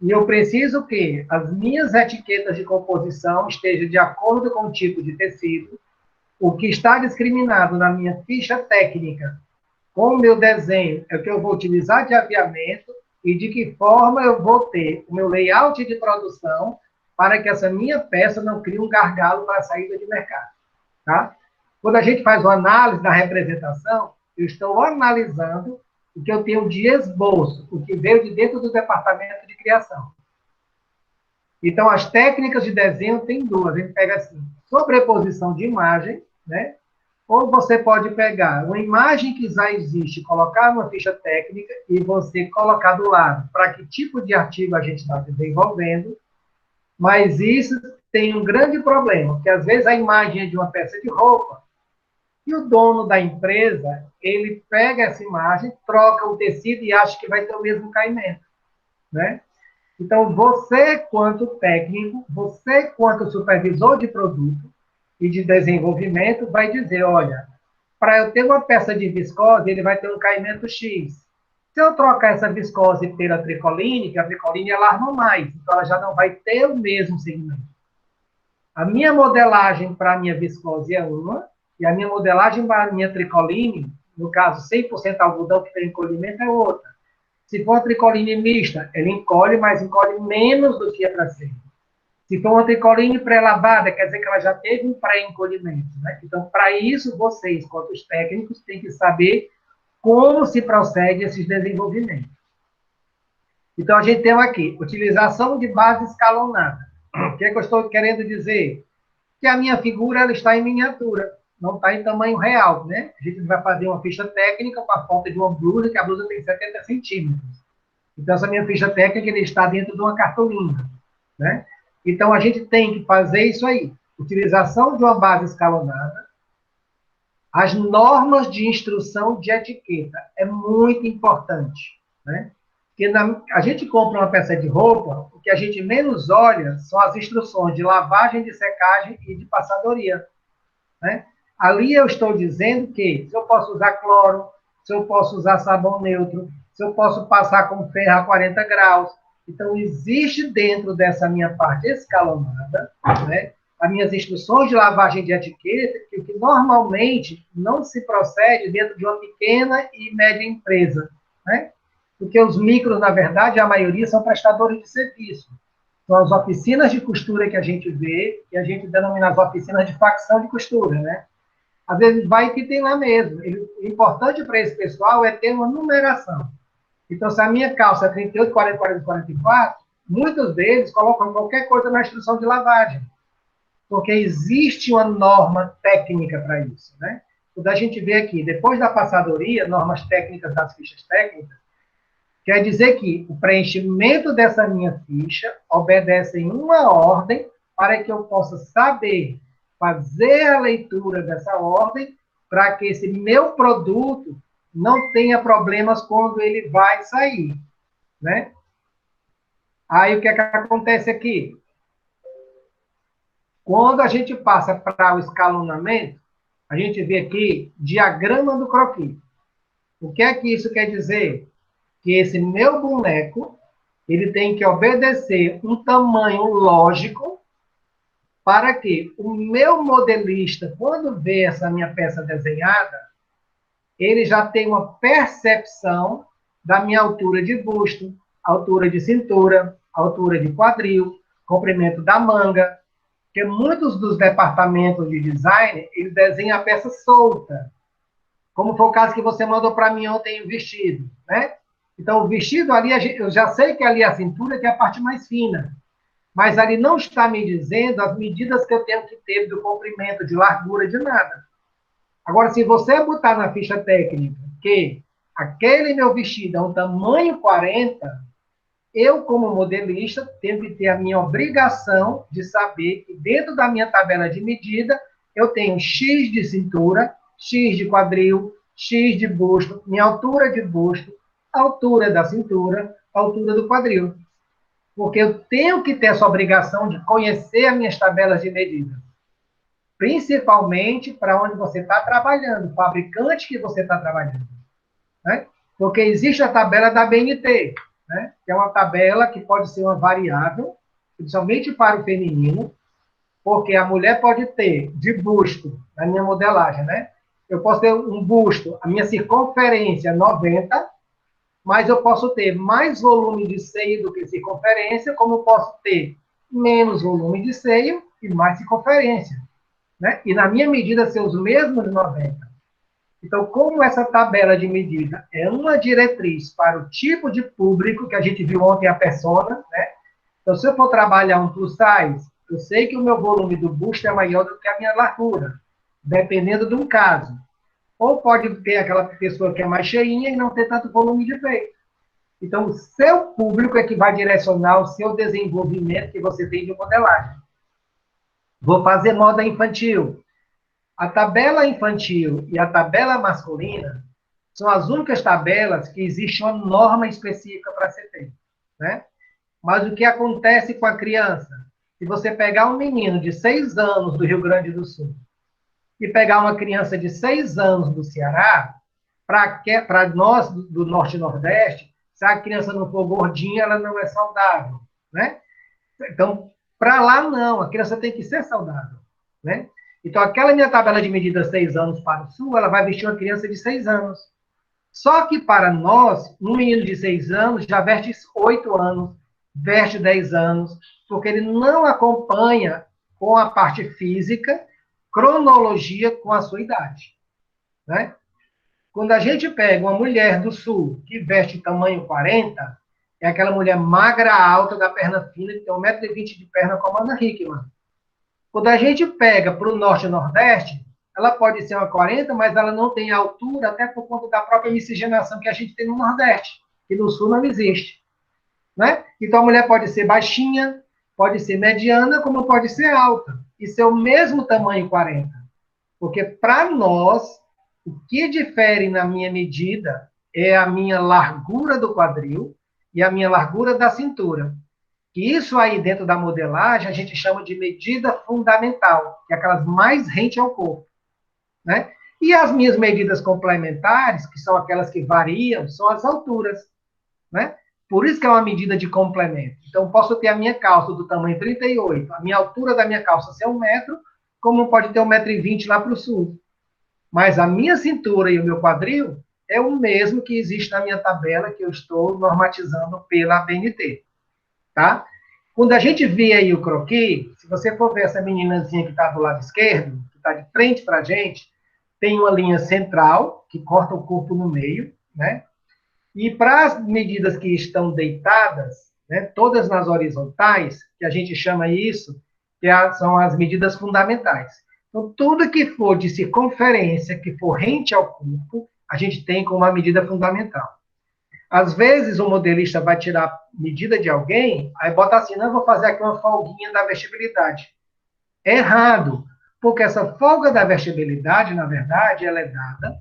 E eu preciso que as minhas etiquetas de composição estejam de acordo com o tipo de tecido, o que está discriminado na minha ficha técnica com o meu desenho é o que eu vou utilizar de aviamento e de que forma eu vou ter o meu layout de produção para que essa minha peça não crie um gargalo para a saída de mercado. Tá? Quando a gente faz uma análise da representação, eu estou analisando o que eu tenho de esboço, o que veio de dentro do departamento de criação. Então, as técnicas de desenho tem duas. A gente pega assim, sobreposição de imagem, né? Ou você pode pegar uma imagem que já existe, colocar numa ficha técnica e você colocar do lado para que tipo de artigo a gente está desenvolvendo. Mas isso tem um grande problema, porque às vezes a imagem é de uma peça de roupa e o dono da empresa, ele pega essa imagem, troca o tecido e acha que vai ter o mesmo caimento, né? Então, você, quanto técnico, você, quanto supervisor de produto e de desenvolvimento, vai dizer, olha, para eu ter uma peça de viscose, ele vai ter um caimento X. Se eu trocar essa viscose pela tricoline, que a tricoline alarma mais, então ela já não vai ter o mesmo segmento. A minha modelagem para a minha viscose é uma, e a minha modelagem para a minha tricoline, no caso 100% algodão que tem encolhimento, é outra. Se for uma tricoline mista, ela encolhe, mas encolhe menos do que é para ser. Se for uma tricoline pré-lavada, quer dizer que ela já teve um pré-encolhimento. Né? Então, para isso, vocês, quanto os técnicos, têm que saber como se procede esses desenvolvimentos. Então, a gente tem aqui, utilização de base escalonada. O que é que eu estou querendo dizer? Que a minha figura ela está em miniatura, não está em tamanho real, né? A gente vai fazer uma ficha técnica com a foto de uma blusa, que a blusa tem 70 centímetros. Então, essa minha ficha técnica ele está dentro de uma cartolina, né? Então, a gente tem que fazer isso aí. Utilização de uma base escalonada, as normas de instrução de etiqueta é muito importante, né? Porque a gente compra uma peça de roupa, o que a gente menos olha são as instruções de lavagem, de secagem e de passadoria, né? Ali eu estou dizendo que se eu posso usar cloro, se eu posso usar sabão neutro, se eu posso passar com ferro a 40 graus. Então, existe dentro dessa minha parte escalonada, né, as minhas instruções de lavagem de etiqueta, que normalmente não se procede dentro de uma pequena e média empresa, né? Porque os micros, na verdade, a maioria são prestadores de serviço. São as oficinas de costura que a gente vê, que a gente denomina as oficinas de facção de costura, né? Às vezes vai que tem lá mesmo. O importante para esse pessoal é ter uma numeração. Então, se a minha calça é 38, 40, 40, 44, muitos deles colocam qualquer coisa na instrução de lavagem, porque existe uma norma técnica para isso, né? Quando a gente vê aqui, depois da passadoria, normas técnicas das fichas técnicas, quer dizer que o preenchimento dessa minha ficha obedece em uma ordem para que eu possa saber fazer a leitura dessa ordem para que esse meu produto não tenha problemas quando ele vai sair, né? Aí o que é que acontece aqui? Quando a gente passa para o escalonamento, a gente vê aqui diagrama do croquis. O que é que isso quer dizer? Que esse meu boneco, ele tem que obedecer um tamanho lógico para que o meu modelista, quando vê essa minha peça desenhada, ele já tem uma percepção da minha altura de busto, altura de cintura, altura de quadril, comprimento da manga, porque muitos dos departamentos de design, eles desenham a peça solta, como foi o caso que você mandou para mim ontem, o vestido, né? Então, o vestido ali, eu já sei que ali a cintura que é a parte mais fina, mas ali não está me dizendo as medidas que eu tenho que ter do comprimento, de largura, de nada. Agora, se você botar na ficha técnica que aquele meu vestido é um tamanho 40, eu, como modelista, tenho que ter a minha obrigação de saber que dentro da minha tabela de medida, eu tenho X de cintura, X de quadril, X de busto, minha altura de busto, altura da cintura, altura do quadril. Porque eu tenho que ter essa obrigação de conhecer as minhas tabelas de medida. Principalmente para onde você está trabalhando, o fabricante que você está trabalhando. Né? Porque existe a tabela da BNT, né? Que é uma tabela que pode ser uma variável, principalmente para o feminino, porque a mulher pode ter de busto, na minha modelagem, né? Eu posso ter um busto, a minha circunferência 90, mas eu posso ter mais volume de seio do que circunferência, como eu posso ter menos volume de seio e mais circunferência, né? E na minha medida ser os mesmos 90. Então, como essa tabela de medida é uma diretriz para o tipo de público que a gente viu ontem a persona, né? Então, se eu for trabalhar um plus size, eu sei que o meu volume do busto é maior do que a minha largura, dependendo de um caso. Ou pode ter aquela pessoa que é mais cheinha e não ter tanto volume de peito. Então, o seu público é que vai direcionar o seu desenvolvimento que você tem de modelagem. Vou fazer moda infantil. A tabela infantil e a tabela masculina são as únicas tabelas que existe uma norma específica para ser feita, né? Mas o que acontece com a criança? Se você pegar um menino de 6 anos do Rio Grande do Sul e pegar uma criança de 6 anos do Ceará, para nós do Norte e Nordeste, se a criança não for gordinha, ela não é saudável, né? Então, para lá, não, a criança tem que ser saudável, né? Então, aquela minha tabela de medida 6 anos para o Sul, ela vai vestir uma criança de 6 anos. Só que para nós, um menino de 6 anos já veste 8 anos, veste 10 anos, porque ele não acompanha com a parte física, cronologia com a sua idade, né? Quando a gente pega uma mulher do sul que veste tamanho 40, é aquela mulher magra, alta, da perna fina, que tem 1,20 m de perna como a Ana Hickman. Quando a gente pega para o norte e nordeste, ela pode ser uma 40, mas ela não tem altura, até por conta da própria miscigenação que a gente tem no nordeste, que no sul não existe, né? Então a mulher pode ser baixinha, pode ser mediana, como pode ser alta, e ser o mesmo tamanho 40. Porque para nós, o que difere na minha medida é a minha largura do quadril e a minha largura da cintura. E isso aí, dentro da modelagem, a gente chama de medida fundamental, que é aquelas mais rente ao corpo, né? E as minhas medidas complementares, que são aquelas que variam, são as alturas, né? Por isso que é uma medida de complemento. Então, posso ter a minha calça do tamanho 38, a minha altura da minha calça ser 1 metro, como pode ter 1,20 m lá para o sul. Mas a minha cintura e o meu quadril é o mesmo que existe na minha tabela que eu estou normatizando pela ABNT, tá? Quando a gente vê aí o croquis, se você for ver essa meninazinha que está do lado esquerdo, que está de frente para a gente, tem uma linha central que corta o corpo no meio, né? E para as medidas que estão deitadas, né, todas nas horizontais, que a gente chama isso, são as medidas fundamentais. Então, tudo que for de circunferência, que for rente ao corpo, a gente tem como uma medida fundamental. Às vezes, o modelista vai tirar medida de alguém, aí bota assim, não, vou fazer aqui uma folguinha da vestibilidade. É errado, porque essa folga da vestibilidade, na verdade, ela é dada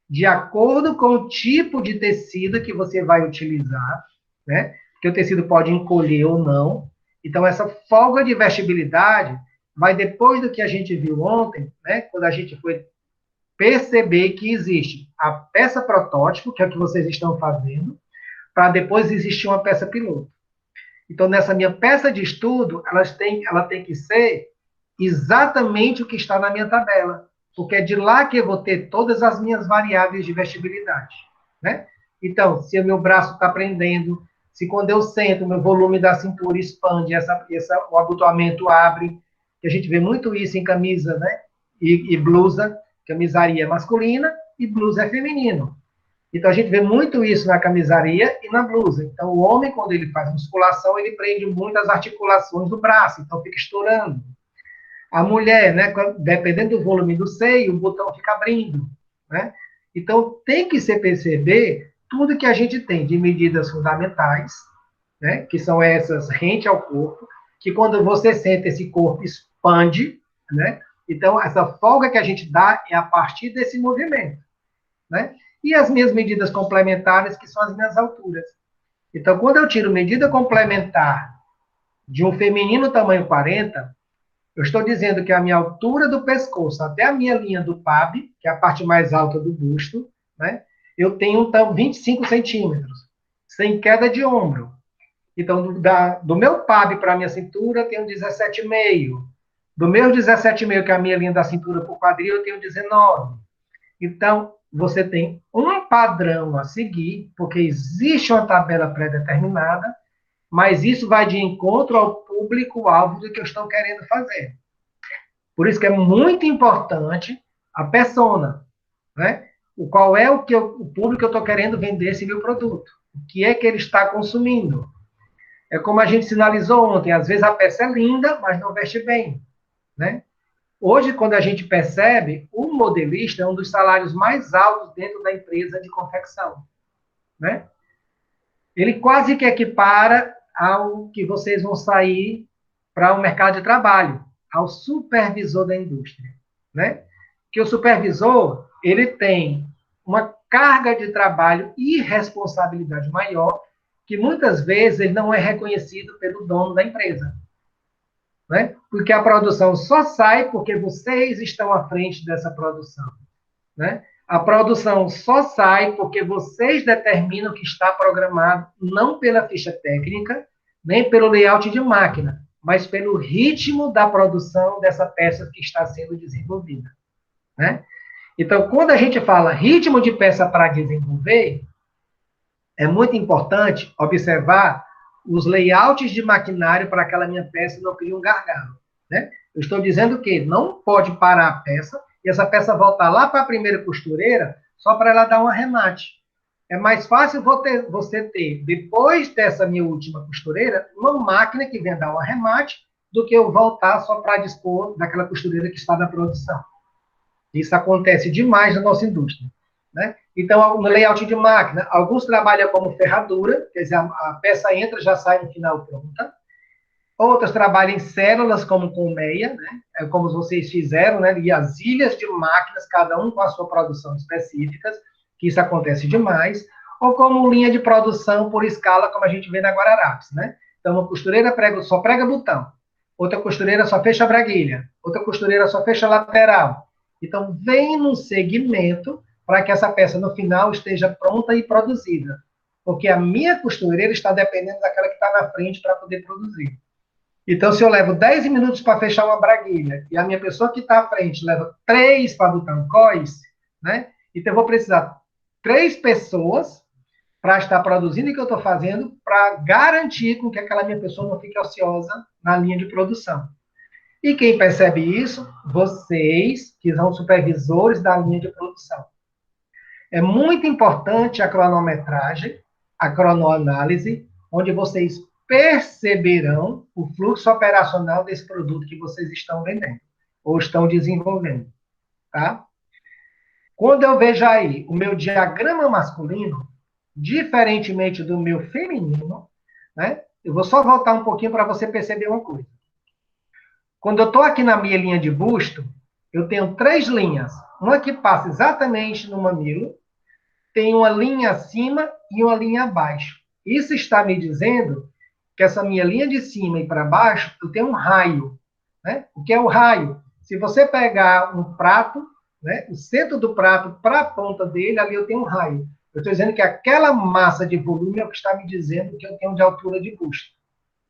de acordo com o tipo de tecido que você vai utilizar, né? Porque o tecido pode encolher ou não. Então, essa folga de vestibilidade vai depois do que a gente viu ontem, né? Quando a gente foi perceber que existe a peça protótipo, que é o que vocês estão fazendo, para depois existir uma peça piloto. Então, nessa minha peça de estudo, ela tem que ser exatamente o que está na minha tabela, porque é de lá que eu vou ter todas as minhas variáveis de vestibilidade, né? Então, se o meu braço está prendendo, se quando eu sento, o meu volume da cintura expande, o abotoamento abre, que a gente vê muito isso em camisa, né? E blusa, camisaria masculina e blusa é feminino. Então, a gente vê muito isso na camisaria e na blusa. Então, o homem, quando ele faz musculação, ele prende muito as articulações do braço, então fica estourando. A mulher, né, dependendo do volume do seio, o botão fica abrindo, né? Então, tem que se perceber tudo que a gente tem de medidas fundamentais, né, que são essas rente ao corpo, que quando você sente esse corpo expande, né? Então, essa folga que a gente dá é a partir desse movimento, né? E as minhas medidas complementares, que são as minhas alturas. Então, quando eu tiro medida complementar de um feminino tamanho 40, eu estou dizendo que a minha altura do pescoço até a minha linha do PAB, que é a parte mais alta do busto, né? Eu tenho então 25 centímetros. sem queda de ombro. Então, do meu PAB para a minha cintura, eu tenho 17,5. Do meu 17,5, que é a minha linha da cintura por quadril, eu tenho 19. Então, você tem um padrão a seguir, porque existe uma tabela pré-determinada, mas isso vai de encontro ao público-alvo do que eu estou querendo fazer. Por isso que é muito importante a persona, né? Qual é o público que eu estou querendo vender esse meu produto? O que é que ele está consumindo? É como a gente sinalizou ontem, às vezes a peça é linda, mas não veste bem, né? Hoje, quando a gente percebe, o modelista é um dos salários mais altos dentro da empresa de confecção, né? Ele quase que equipara ao que vocês vão sair para o mercado de trabalho, ao supervisor da indústria, né? Que o supervisor, ele tem uma carga de trabalho e responsabilidade maior, que muitas vezes ele não é reconhecido pelo dono da empresa, né? Porque a produção só sai porque vocês estão à frente dessa produção, né? A produção só sai porque vocês determinam que está programado não pela ficha técnica, nem pelo layout de máquina, mas pelo ritmo da produção dessa peça que está sendo desenvolvida, né? Então, quando a gente fala ritmo de peça para desenvolver, é muito importante observar os layouts de maquinário para aquela minha peça não criar um gargalo, né? Eu estou dizendo que não pode parar a peça e essa peça voltar lá para a primeira costureira só para ela dar um arremate. É mais fácil você ter, depois dessa minha última costureira, uma máquina que venha dar um arremate do que eu voltar só para dispor daquela costureira que está na produção. Isso acontece demais na nossa indústria, né? Então, no layout de máquina, alguns trabalham como ferradura, quer dizer, a peça entra, já sai no final pronta. Outras trabalham em células, como colmeia, né? É como vocês fizeram, né? E as ilhas de máquinas, cada um com a sua produção específicas, que isso acontece demais. Ou como linha de produção por escala, como a gente vê na Guararapes, né? Então, uma costureira só prega botão. Outra costureira só fecha a braguilha. Outra costureira só fecha a lateral. Então, vem num segmento para que essa peça, no final, esteja pronta e produzida. Porque a minha costureira está dependendo daquela que está na frente para poder produzir. Então, se eu levo 10 minutos para fechar uma braguilha e a minha pessoa que está à frente leva 3 para botar um coice, né? Então, eu vou precisar 3 pessoas para estar produzindo o que eu estou fazendo para garantir com que aquela minha pessoa não fique ociosa na linha de produção. E quem percebe isso? Vocês, que são supervisores da linha de produção. É muito importante a cronometragem, a cronoanálise, onde vocês perceberão o fluxo operacional desse produto que vocês estão vendendo ou estão desenvolvendo, tá? Quando eu vejo aí o meu diagrama masculino, diferentemente do meu feminino, né? Eu vou só voltar um pouquinho para você perceber uma coisa. Quando eu estou aqui na minha linha de busto, eu tenho 3 linhas. Uma que passa exatamente no mamilo, tem uma linha acima e uma linha abaixo. Isso está me dizendo que essa minha linha de cima e para baixo, eu tenho um raio, né? O que é o raio? Se você pegar um prato, né, o centro do prato para a ponta dele, ali eu tenho um raio. Eu estou dizendo que aquela massa de volume é o que está me dizendo que eu tenho de altura de busto,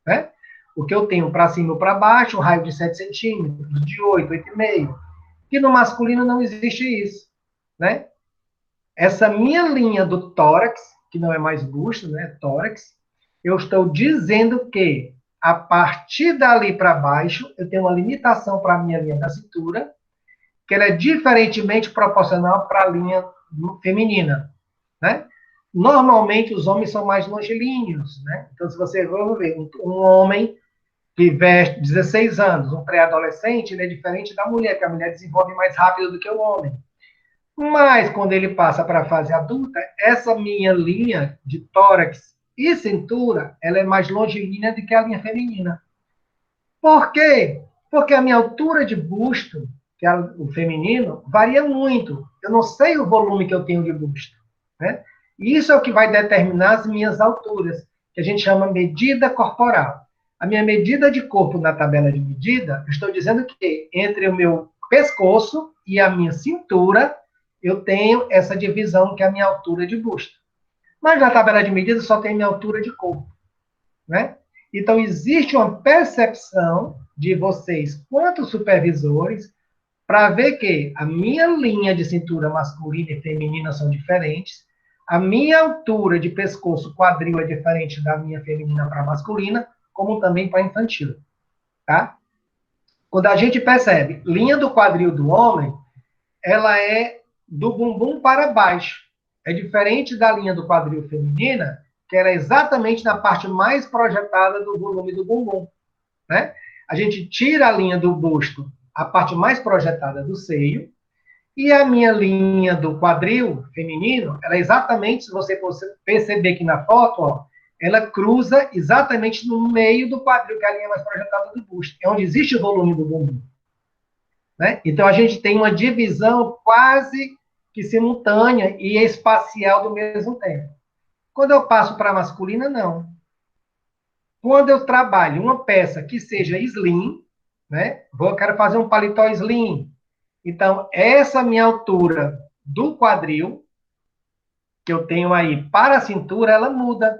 né? O que eu tenho para cima ou para baixo, um raio de 7 centímetros, de 8, 8,5. Que no masculino não existe isso, né? Essa minha linha do tórax, que não é mais busto, né? Tórax, eu estou dizendo que a partir dali para baixo, eu tenho uma limitação para a minha linha da cintura, que ela é diferentemente proporcional para a linha feminina, né? Normalmente, os homens são mais longilíneos, né? Então, se você for ver um homem que veste 16 anos, um pré-adolescente, ele é diferente da mulher, que a mulher desenvolve mais rápido do que o homem. Mas, quando ele passa para a fase adulta, essa minha linha de tórax e cintura, ela é mais longilínea do que a linha feminina. Por quê? Porque a minha altura de busto, que é o feminino, varia muito. Eu não sei o volume que eu tenho de busto, né? E isso é o que vai determinar as minhas alturas, que a gente chama medida corporal. A minha medida de corpo na tabela de medida, eu estou dizendo que entre o meu pescoço e a minha cintura, eu tenho essa divisão que é a minha altura de busto. Mas na tabela de medidas só tem minha altura de corpo, né? Então, existe uma percepção de vocês, quanto supervisores, para ver que a minha linha de cintura masculina e feminina são diferentes, a minha altura de pescoço, quadril é diferente da minha feminina para masculina, como também para infantil, tá? Quando a gente percebe, linha do quadril do homem, ela é do bumbum para baixo. É diferente da linha do quadril feminina, que era exatamente na parte mais projetada do volume do bumbum, né? A gente tira a linha do busto, a parte mais projetada do seio, e a minha linha do quadril feminino, ela é exatamente, se você perceber aqui na foto, ó, ela cruza exatamente no meio do quadril, que é a linha mais projetada do busto. É onde existe o volume do bumbum. Né? Então, a gente tem uma divisão quase que simultânea e espacial do mesmo tempo. Quando eu passo para a masculina, não. Quando eu trabalho uma peça que seja slim, né? Quero fazer um paletó slim. Então, essa minha altura do quadril, que eu tenho aí para a cintura, ela muda.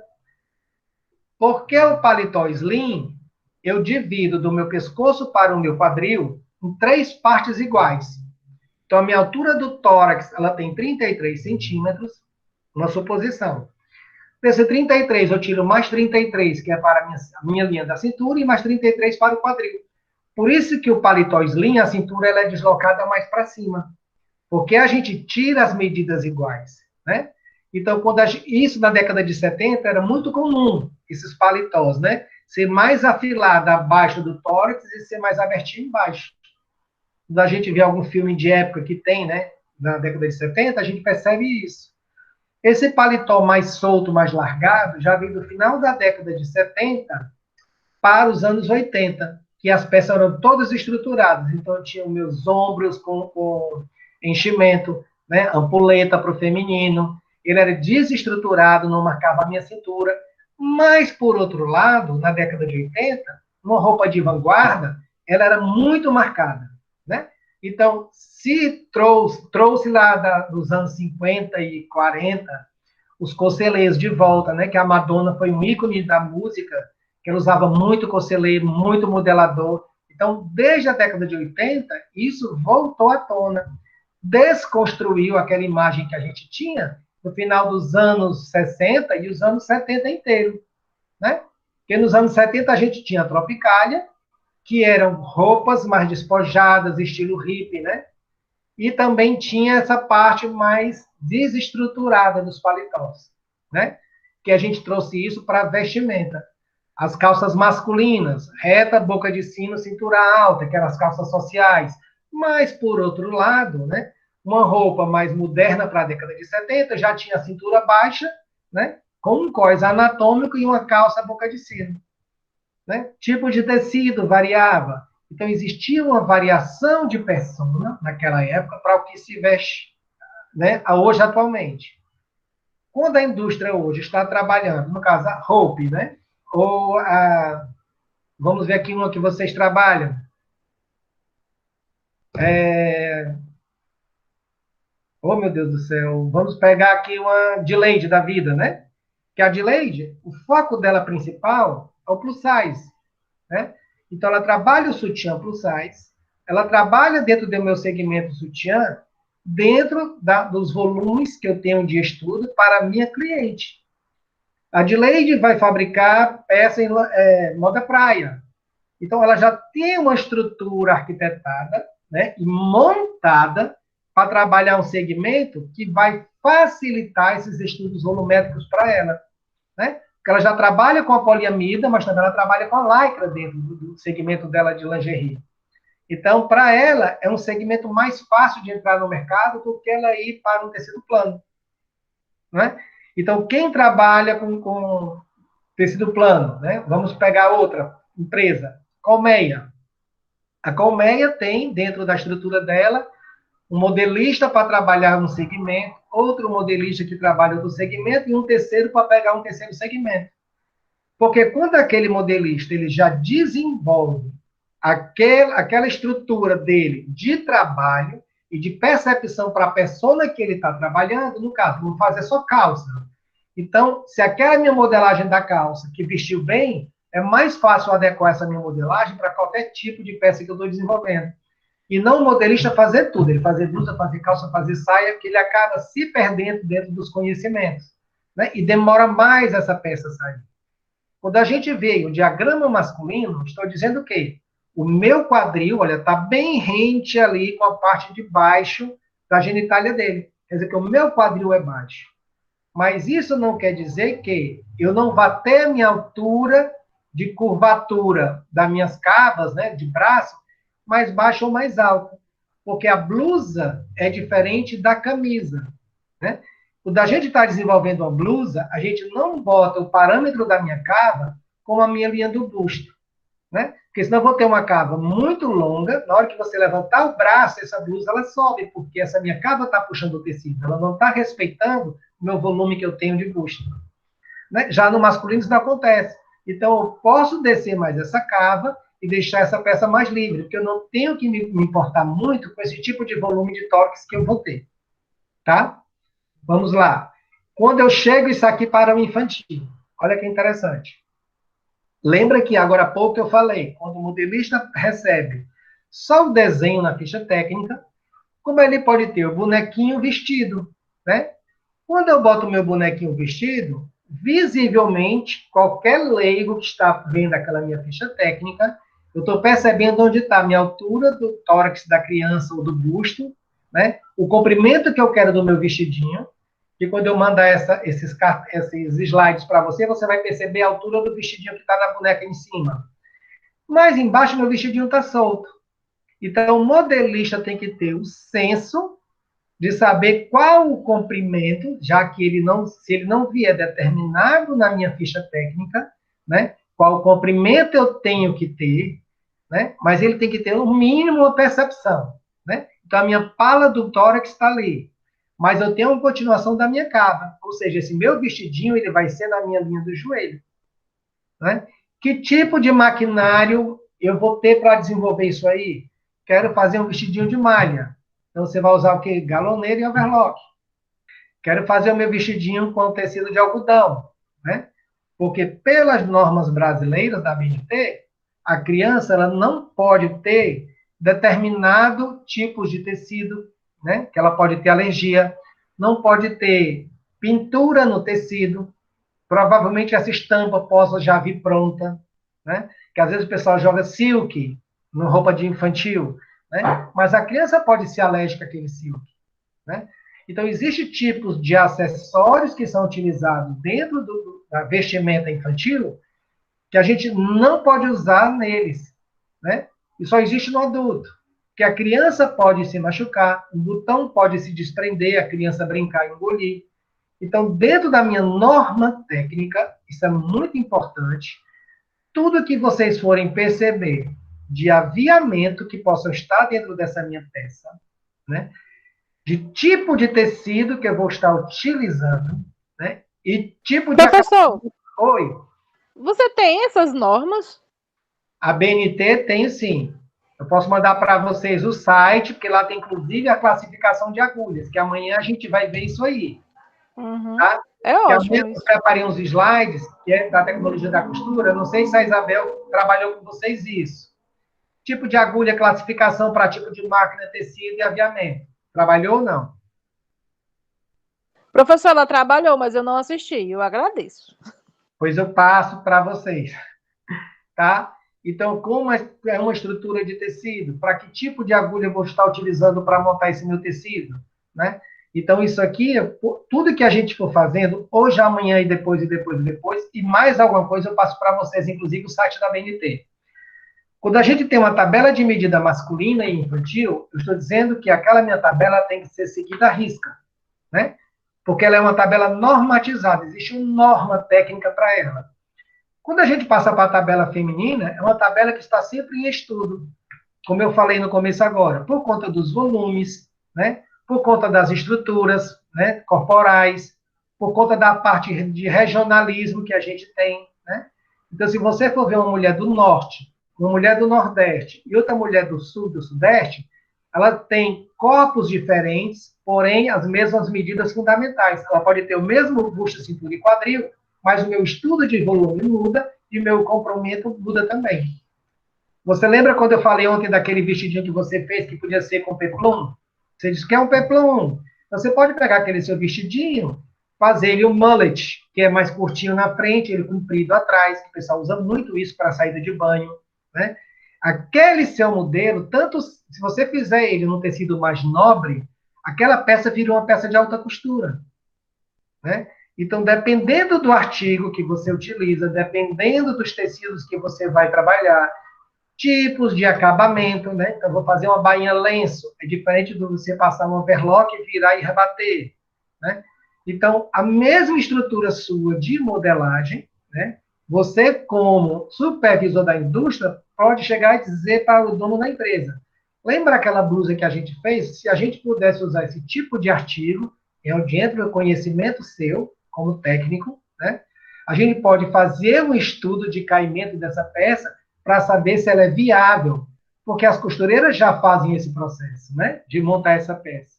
Porque o paletó slim, eu divido do meu pescoço para o meu quadril em 3 partes iguais. Então, a minha altura do tórax, ela tem 33 centímetros, uma suposição. Desse 33, eu tiro mais 33, que é para a minha linha da cintura, e mais 33 para o quadril. Por isso que o paletó slim, a cintura ela é deslocada mais para cima. Porque a gente tira as medidas iguais, né? Então, isso na década de 70 era muito comum, esses paletós, né? Ser mais afilado abaixo do tórax e ser mais abertinho embaixo. Quando a gente vê algum filme de época que tem, né? Na década de 70, a gente percebe isso. Esse paletó mais solto, mais largado, já vem do final da década de 70 para os anos 80, que as peças eram todas estruturadas. Então, eu tinha meus ombros com enchimento, né? Ampuleta para o feminino. Ele era desestruturado, não marcava a minha cintura. Mas, por outro lado, na década de 80, uma roupa de vanguarda, ela era muito marcada, né? Então, se trouxe lá dos anos 50 e 40 os coceleiros de volta, né? Que a Madonna foi um ícone da música, que ela usava muito coceleiro, muito modelador. Então, desde a década de 80, isso voltou à tona. Desconstruiu aquela imagem que a gente tinha no final dos anos 60 e os anos 70 inteiro, né? Porque nos anos 70 a gente tinha a Tropicália, que eram roupas mais despojadas, estilo hippie, né? E também tinha essa parte mais desestruturada dos paletós, né? Que a gente trouxe isso para a vestimenta. As calças masculinas, reta, boca de sino, cintura alta, que eram as calças sociais. Mas, por outro lado, né, uma roupa mais moderna para a década de 70 já tinha a cintura baixa, né, com um cós anatômico e uma calça boca de sino. Né? Tipo de tecido variava. Então, existia uma variação de persona naquela época para o que se veste, né, hoje, atualmente. Quando a indústria hoje está trabalhando, no caso, a Hope, né, ou a... Vamos ver aqui uma que vocês trabalham. Oh, meu Deus do céu. Vamos pegar aqui uma Adelaide da vida, né? Que a Adelaide, o foco dela principal é o plus size, né? Então, ela trabalha o sutiã plus size, ela trabalha dentro do meu segmento sutiã, dentro dos volumes que eu tenho de estudo para a minha cliente. A Adelaide vai fabricar peça em moda praia. Então, ela já tem uma estrutura arquitetada, né, e montada para trabalhar um segmento que vai facilitar esses estudos volumétricos para ela. Né? Porque ela já trabalha com a poliamida, mas também ela trabalha com a lycra dentro do segmento dela de lingerie. Então, para ela, é um segmento mais fácil de entrar no mercado do que ela ir para um tecido plano. Né? Então, quem trabalha com tecido plano, né? Vamos pegar outra empresa, Colmeia. A Colmeia tem, dentro da estrutura dela, um modelista para trabalhar um segmento, outro modelista que trabalha outro segmento e um terceiro para pegar um terceiro segmento. Porque quando aquele modelista ele já desenvolve aquela estrutura dele de trabalho e de percepção para a persona que ele está trabalhando, no caso, vamos fazer só calça. Então, se aquela minha modelagem da calça que vestiu bem, é mais fácil adequar essa minha modelagem para qualquer tipo de peça que eu estou desenvolvendo. E não o modelista fazer tudo, ele fazer blusa, fazer calça, fazer saia, que ele acaba se perdendo dentro dos conhecimentos. Né? E demora mais essa peça sair. Quando a gente vê o diagrama masculino, estou dizendo o quê? O meu quadril, olha, está bem rente ali com a parte de baixo da genitália dele. Quer dizer que o meu quadril é baixo. Mas isso não quer dizer que eu não vá ter a minha altura de curvatura das minhas cavas, né, de braço, mais baixa ou mais alta. Porque a blusa é diferente da camisa. Né? Quando a gente está desenvolvendo uma blusa, a gente não bota o parâmetro da minha cava com a minha linha do busto. Né? Porque senão eu vou ter uma cava muito longa, na hora que você levantar o braço, essa blusa ela sobe, porque essa minha cava está puxando o tecido, ela não está respeitando o meu volume que eu tenho de busto. Né? Já no masculino isso não acontece. Então eu posso descer mais essa cava e deixar essa peça mais livre, porque eu não tenho que me importar muito com esse tipo de volume de tórax que eu vou ter. Tá? Vamos lá. Quando eu chego isso aqui para o infantil, olha que interessante. Lembra que agora há pouco eu falei, quando o modelista recebe só o desenho na ficha técnica, como ele pode ter o bonequinho vestido, né? Quando eu boto o meu bonequinho vestido, visivelmente, qualquer leigo que está vendo aquela minha ficha técnica, eu estou percebendo onde está a minha altura do tórax da criança ou do busto, né? O comprimento que eu quero do meu vestidinho, e quando eu mandar esses slides para você, você vai perceber a altura do vestidinho que está na boneca em cima. Mas embaixo meu vestidinho está solto. Então, o modelista tem que ter o senso de saber qual o comprimento, já que se ele não vier determinado na minha ficha técnica, né, qual o comprimento eu tenho que ter, né, mas ele tem que ter no mínimo uma percepção. Né? Então, a minha pala do tórax está ali, mas eu tenho uma continuação da minha cava, ou seja, esse meu vestidinho ele vai ser na minha linha do joelho. Né? Que tipo de maquinário eu vou ter para desenvolver isso aí? Quero fazer um vestidinho de malha. Então, você vai usar o quê? Galoneira e overlock. Quero fazer o meu vestidinho com tecido de algodão. Né? Porque, pelas normas brasileiras da BNT, a criança ela não pode ter determinado tipos de tecido, né? Que ela pode ter alergia, não pode ter pintura no tecido, provavelmente essa estampa possa já vir pronta, né? Que às vezes o pessoal joga silk no roupa de infantil, né? Mas a criança pode ser alérgica àquele silk, né? Então, existem tipos de acessórios que são utilizados dentro da vestimenta infantil que a gente não pode usar neles, né? E só existe no adulto. Que a criança pode se machucar, o botão pode se desprender, a criança brincar e engolir. Então, dentro da minha norma técnica, isso é muito importante, tudo que vocês forem perceber de aviamento que possa estar dentro dessa minha peça, né? De tipo de tecido que eu vou estar utilizando, né? E tipo de Professor, Oi. você tem essas normas? A BNT tem sim. Eu posso mandar para vocês o site, porque lá tem inclusive a classificação de agulhas, que amanhã a gente vai ver isso aí. Uhum. Tá? É Que amanhã ótimo eu isso. preparei uns slides, que é da tecnologia da costura. Não sei se a Isabel trabalhou com vocês isso. Tipo de agulha, classificação para tipo de máquina, tecido e aviamento. Trabalhou ou não? Professor, ela trabalhou, mas eu não assisti. Eu agradeço. Pois eu passo para vocês. Tá? Então, como é uma estrutura de tecido? Para que tipo de agulha eu vou estar utilizando para montar esse meu tecido? Né? Então, isso aqui, tudo que a gente for fazendo, hoje, amanhã e depois, e depois, e depois, e mais alguma coisa eu passo para vocês, inclusive o site da BNT. Quando a gente tem uma tabela de medida masculina e infantil, eu estou dizendo que aquela minha tabela tem que ser seguida à risca, né? Porque ela é uma tabela normatizada, existe uma norma técnica para ela. Quando a gente passa para a tabela feminina, é uma tabela que está sempre em estudo, como eu falei no começo agora, por conta dos volumes, né? Por conta das estruturas, né? Corporais, por conta da parte de regionalismo que a gente tem, né? Então, se você for ver uma mulher do norte, uma mulher do nordeste e outra mulher do sul, do sudeste, ela tem corpos diferentes, porém as mesmas medidas fundamentais. Ela pode ter o mesmo busto, cintura e quadril, mas o meu estudo de volume muda e o meu comprimento muda também. Você lembra quando eu falei ontem daquele vestidinho que você fez que podia ser com peplum? Você disse que é um peplum. Você pode pegar aquele seu vestidinho, fazer ele um mullet, que é mais curtinho na frente, ele comprido atrás, que o pessoal usa muito isso para saída de banho, né? Aquele seu modelo, tanto se você fizer ele num tecido mais nobre, aquela peça vira uma peça de alta costura, né? Então, dependendo do artigo que você utiliza, dependendo dos tecidos que você vai trabalhar, tipos de acabamento, né? Então, vou fazer uma bainha lenço, é diferente de você passar um overlock, virar e rebater, né? Então, a mesma estrutura sua de modelagem, né? Você, como supervisor da indústria, pode chegar e dizer para o dono da empresa: lembra aquela blusa que a gente fez? Se a gente pudesse usar esse tipo de artigo, é onde entra o conhecimento seu, como técnico, né? A gente pode fazer um estudo de caimento dessa peça para saber se ela é viável, porque as costureiras já fazem esse processo, né? De montar essa peça.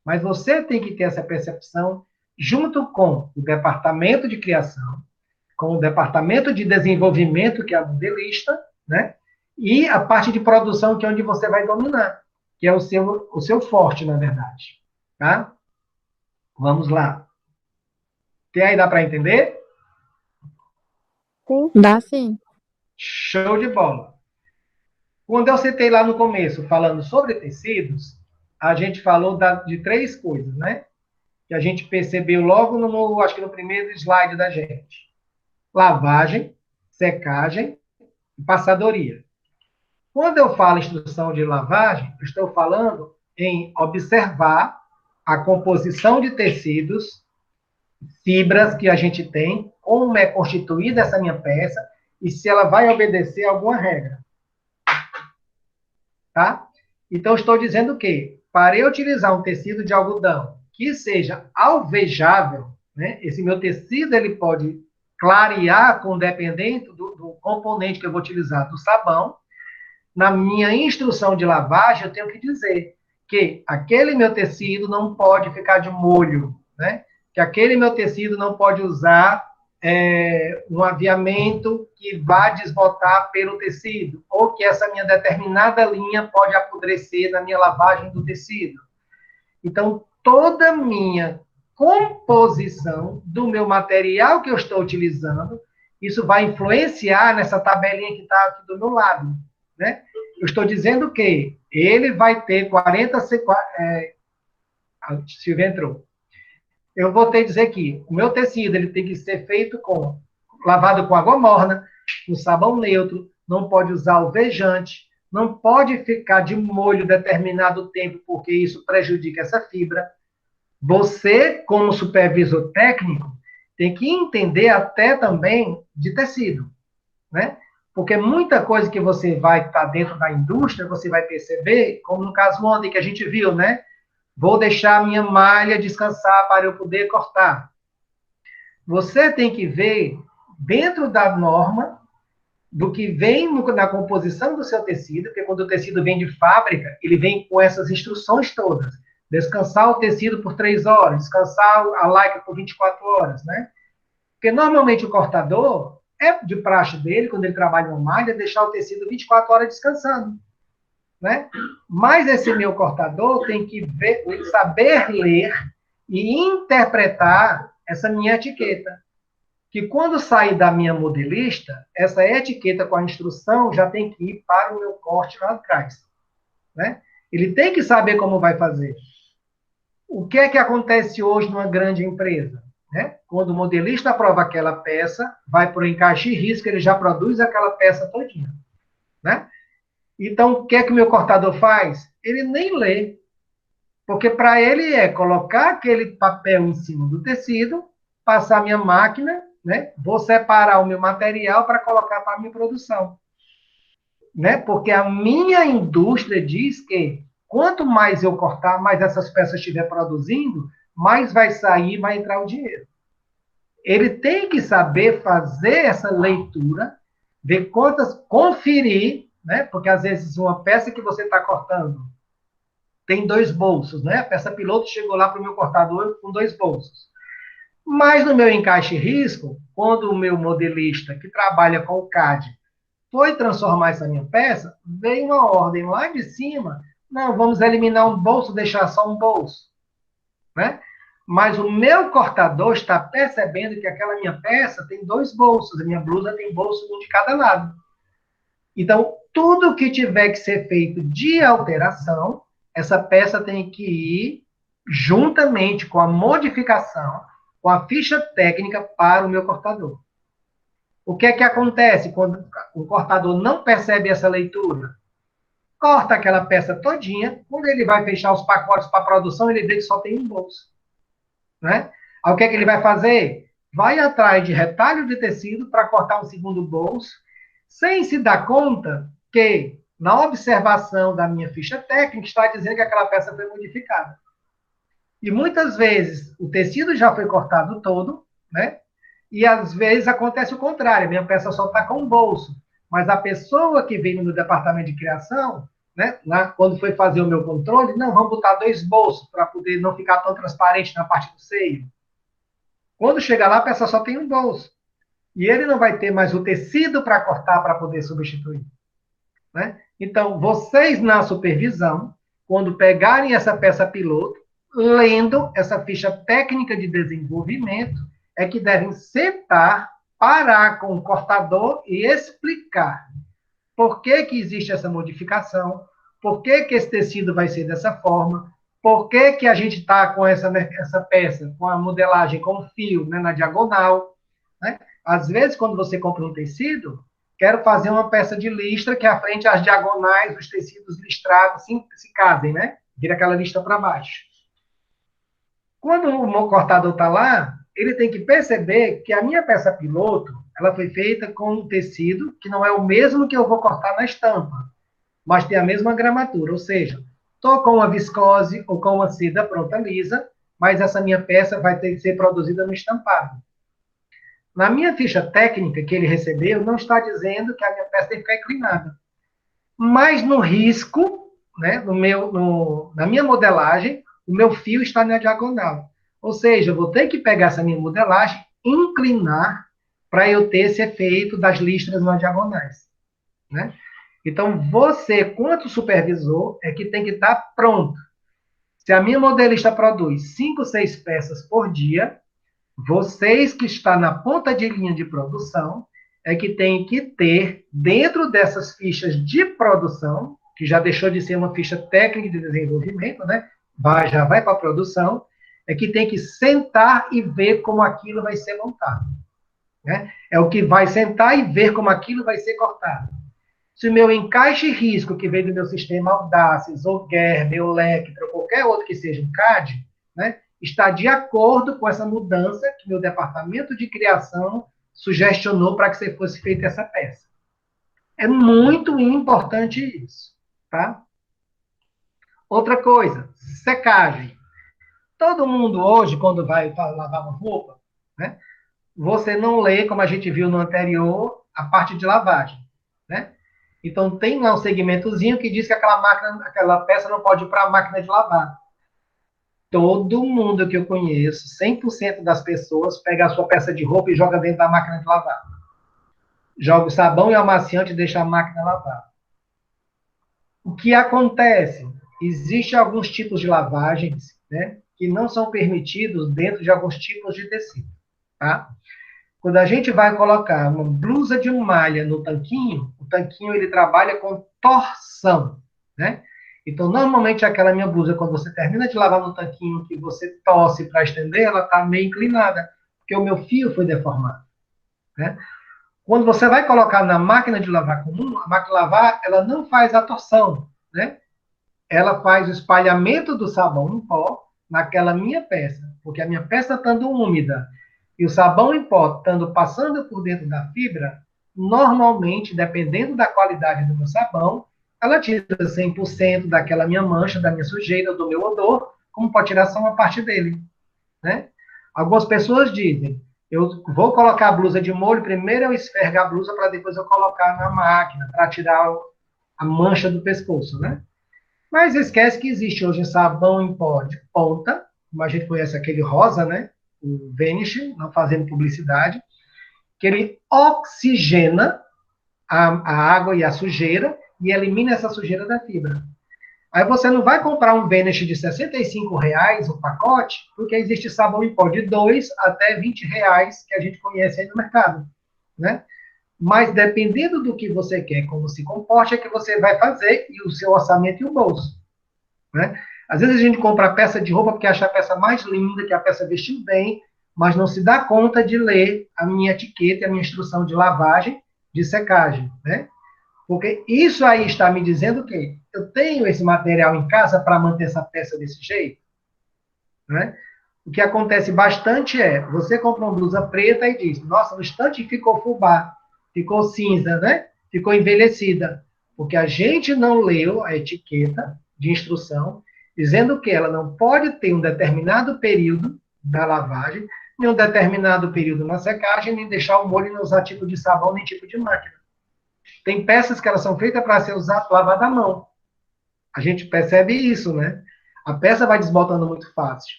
Mas você tem que ter essa percepção junto com o departamento de criação, com o departamento de desenvolvimento, que é a modelista, né? E a parte de produção, que é onde você vai dominar, que é o seu forte, na verdade. Tá? Vamos lá. Tem aí, dá para entender? Sim. Dá sim. Show de bola. Quando eu citei lá no começo, falando sobre tecidos, a gente falou de três coisas, né? Que a gente percebeu logo acho que no primeiro slide da gente. Lavagem, secagem e passadoria. Quando eu falo instrução de lavagem, eu estou falando em observar a composição de tecidos, fibras que a gente tem, como é constituída essa minha peça e se ela vai obedecer a alguma regra. Tá? Então, estou dizendo que, para eu utilizar um tecido de algodão que seja alvejável, né, esse meu tecido ele pode clarear com dependente do componente que eu vou utilizar do sabão. Na minha instrução de lavagem, eu tenho que dizer que aquele meu tecido não pode ficar de molho, né? Que aquele meu tecido não pode usar um aviamento que vá desbotar pelo tecido, ou que essa minha determinada linha pode apodrecer na minha lavagem do tecido. Então, toda a minha composição do meu material que eu estou utilizando, isso vai influenciar nessa tabelinha que está aqui do meu lado, né? Eu estou dizendo que ele vai ter 40... Silvia entrou. Eu vou ter que dizer que o meu tecido ele tem que ser feito lavado com água morna, com sabão neutro, não pode usar alvejante, não pode ficar de molho determinado tempo, porque isso prejudica essa fibra. Você, como supervisor técnico, tem que entender até também de tecido, né? Porque muita coisa que você vai estar dentro da indústria, você vai perceber, como no caso ontem que a gente viu, né? Vou deixar a minha malha descansar para eu poder cortar. Você tem que ver, dentro da norma, do que vem na composição do seu tecido, porque quando o tecido vem de fábrica, ele vem com essas instruções todas. Descansar o tecido por 3 horas, descansar a lycra por 24 horas, né? Porque normalmente o cortador, é de praxe dele, quando ele trabalha uma malha, deixar o tecido 24 horas descansando, né? Mas esse meu cortador tem que saber ler e interpretar essa minha etiqueta. Que quando sair da minha modelista, essa etiqueta com a instrução já tem que ir para o meu corte lá atrás, né? Ele tem que saber como vai fazer. O que é que acontece hoje numa grande empresa? Né? Quando o modelista aprova aquela peça, vai para o encaixe e risco, ele já produz aquela peça todinha, né? Então, o que é que o meu cortador faz? Ele nem lê, porque para ele é colocar aquele papel em cima do tecido, passar a minha máquina, né? Vou separar o meu material para colocar para a minha produção, né? Porque a minha indústria diz que quanto mais eu cortar, mais essas peças estiver produzindo, mais vai sair, vai entrar o dinheiro. Ele tem que saber fazer essa leitura, ver quantas, conferir, né? Porque às vezes uma peça que você está cortando tem 2 bolsos, né? A peça piloto chegou lá para o meu cortador com 2 bolsos. Mas no meu encaixe risco, quando o meu modelista que trabalha com o CAD foi transformar essa minha peça, veio uma ordem lá de cima, não, vamos eliminar um bolso, deixar só um bolso, né? Mas o meu cortador está percebendo que aquela minha peça tem 2 bolsos, a minha blusa tem bolso um de cada lado. Então, tudo que tiver que ser feito de alteração, essa peça tem que ir juntamente com a modificação, com a ficha técnica para o meu cortador. O que é que acontece quando o cortador não percebe essa leitura? Corta aquela peça todinha, quando ele vai fechar os pacotes para a produção, ele vê que só tem um bolso. Né? Aí o que é que ele vai fazer? Vai atrás de retalho de tecido para cortar um segundo bolso, sem se dar conta que, na observação da minha ficha técnica, está dizendo que aquela peça foi modificada. E muitas vezes o tecido já foi cortado todo, né? E às vezes acontece o contrário, a minha peça só está com um bolso, mas a pessoa que veio no departamento de criação, né, quando foi fazer o meu controle, não, vamos botar 2 bolsos para poder não ficar tão transparente na parte do seio. Quando chega lá, a peça só tem um bolso. E ele não vai ter mais o tecido para cortar para poder substituir. Né? Então, vocês na supervisão, quando pegarem essa peça piloto, lendo essa ficha técnica de desenvolvimento, é que devem sentar, parar com o cortador e explicar por que que existe essa modificação, por que que esse tecido vai ser dessa forma, por que que a gente está com essa peça, com a modelagem com fio, né, na diagonal. Né? Às vezes, quando você compra um tecido, quero fazer uma peça de listra que à frente as diagonais, os tecidos listrados se casem, né? Vira aquela lista para baixo. Quando o cortador está lá, ele tem que perceber que a minha peça piloto, ela foi feita com um tecido que não é o mesmo que eu vou cortar na estampa, mas tem a mesma gramatura, ou seja, estou com uma viscose ou com uma seda pronta lisa, mas essa minha peça vai ter que ser produzida no estampado. Na minha ficha técnica que ele recebeu, não está dizendo que a minha peça tem que ficar inclinada. Mas no risco, né, na minha modelagem, o meu fio está na diagonal. Ou seja, eu vou ter que pegar essa minha modelagem, inclinar, para eu ter esse efeito das listras nas diagonais. Né? Então, você, quanto supervisor, é que tem que estar pronto. Se a minha modelista produz 5, 6 peças por dia, vocês que estão na ponta de linha de produção, é que tem que ter, dentro dessas fichas de produção, que já deixou de ser uma ficha técnica de desenvolvimento, né? Já vai para a produção, é que tem que sentar e ver como aquilo vai ser montado. Né? É o que vai sentar e ver como aquilo vai ser cortado. Se o meu encaixe risco, que vem do meu sistema Audaces, ou Gerber, ou Lectra, ou qualquer outro que seja um CAD, né, está de acordo com essa mudança que meu departamento de criação sugestionou para que fosse feita essa peça. É muito importante isso, tá? Outra coisa, secagem. Todo mundo hoje, quando vai lavar uma roupa, né, você não lê, como a gente viu no anterior, a parte de lavagem, né? Então, tem lá um segmentozinho que diz que aquela peça não pode ir para a máquina de lavar. Todo mundo que eu conheço, 100% das pessoas, pega a sua peça de roupa e joga dentro da máquina de lavar. Joga o sabão e o amaciante e deixa a máquina lavar. O que acontece? Existem alguns tipos de lavagens, né, que não são permitidos dentro de alguns tipos de tecido. Tá? Quando a gente vai colocar uma blusa de malha no tanquinho, o tanquinho ele trabalha com torção, né? Então, normalmente, aquela minha blusa, quando você termina de lavar no tanquinho, que você torce para estender, ela está meio inclinada, porque o meu fio foi deformado. Né? Quando você vai colocar na máquina de lavar comum, a máquina de lavar, ela não faz a torção, né? Ela faz o espalhamento do sabão em pó naquela minha peça, porque a minha peça estando úmida e o sabão em pó estando passando por dentro da fibra, normalmente, dependendo da qualidade do meu sabão, ela tira 100% daquela minha mancha, da minha sujeira, do meu odor, como pode tirar só uma parte dele. Né? Algumas pessoas dizem, eu vou colocar a blusa de molho, primeiro eu esfrego a blusa para depois eu colocar na máquina, para tirar a mancha do pescoço. Né? Mas esquece que existe hoje sabão em pó de ponta, como a gente conhece aquele rosa, né? O Vanish, não fazendo publicidade, que ele oxigena a água e a sujeira e elimina essa sujeira da fibra. Aí você não vai comprar um Vanish de R$ 65 o pacote, porque existe sabão em pó de 2 até R$ 20 que a gente conhece aí no mercado, né? Mas dependendo do que você quer, como se comporte, é que você vai fazer e o seu orçamento e o bolso, né? Às vezes a gente compra a peça de roupa porque acha a peça mais linda, que a peça vestiu bem, mas não se dá conta de ler a minha etiqueta, a minha instrução de lavagem, de secagem, né? Porque isso aí está me dizendo que eu tenho esse material em casa para manter essa peça desse jeito, né? O que acontece bastante é, você compra uma blusa preta e diz, nossa, no instante ficou fubá, ficou cinza, né? Ficou envelhecida. Porque a gente não leu a etiqueta de instrução, dizendo que ela não pode ter um determinado período da lavagem, nem um determinado período na secagem, nem deixar o molho e não usar tipo de sabão, nem tipo de máquina. Tem peças que elas são feitas para ser lavadas à mão. A gente percebe isso, né? A peça vai desbotando muito fácil.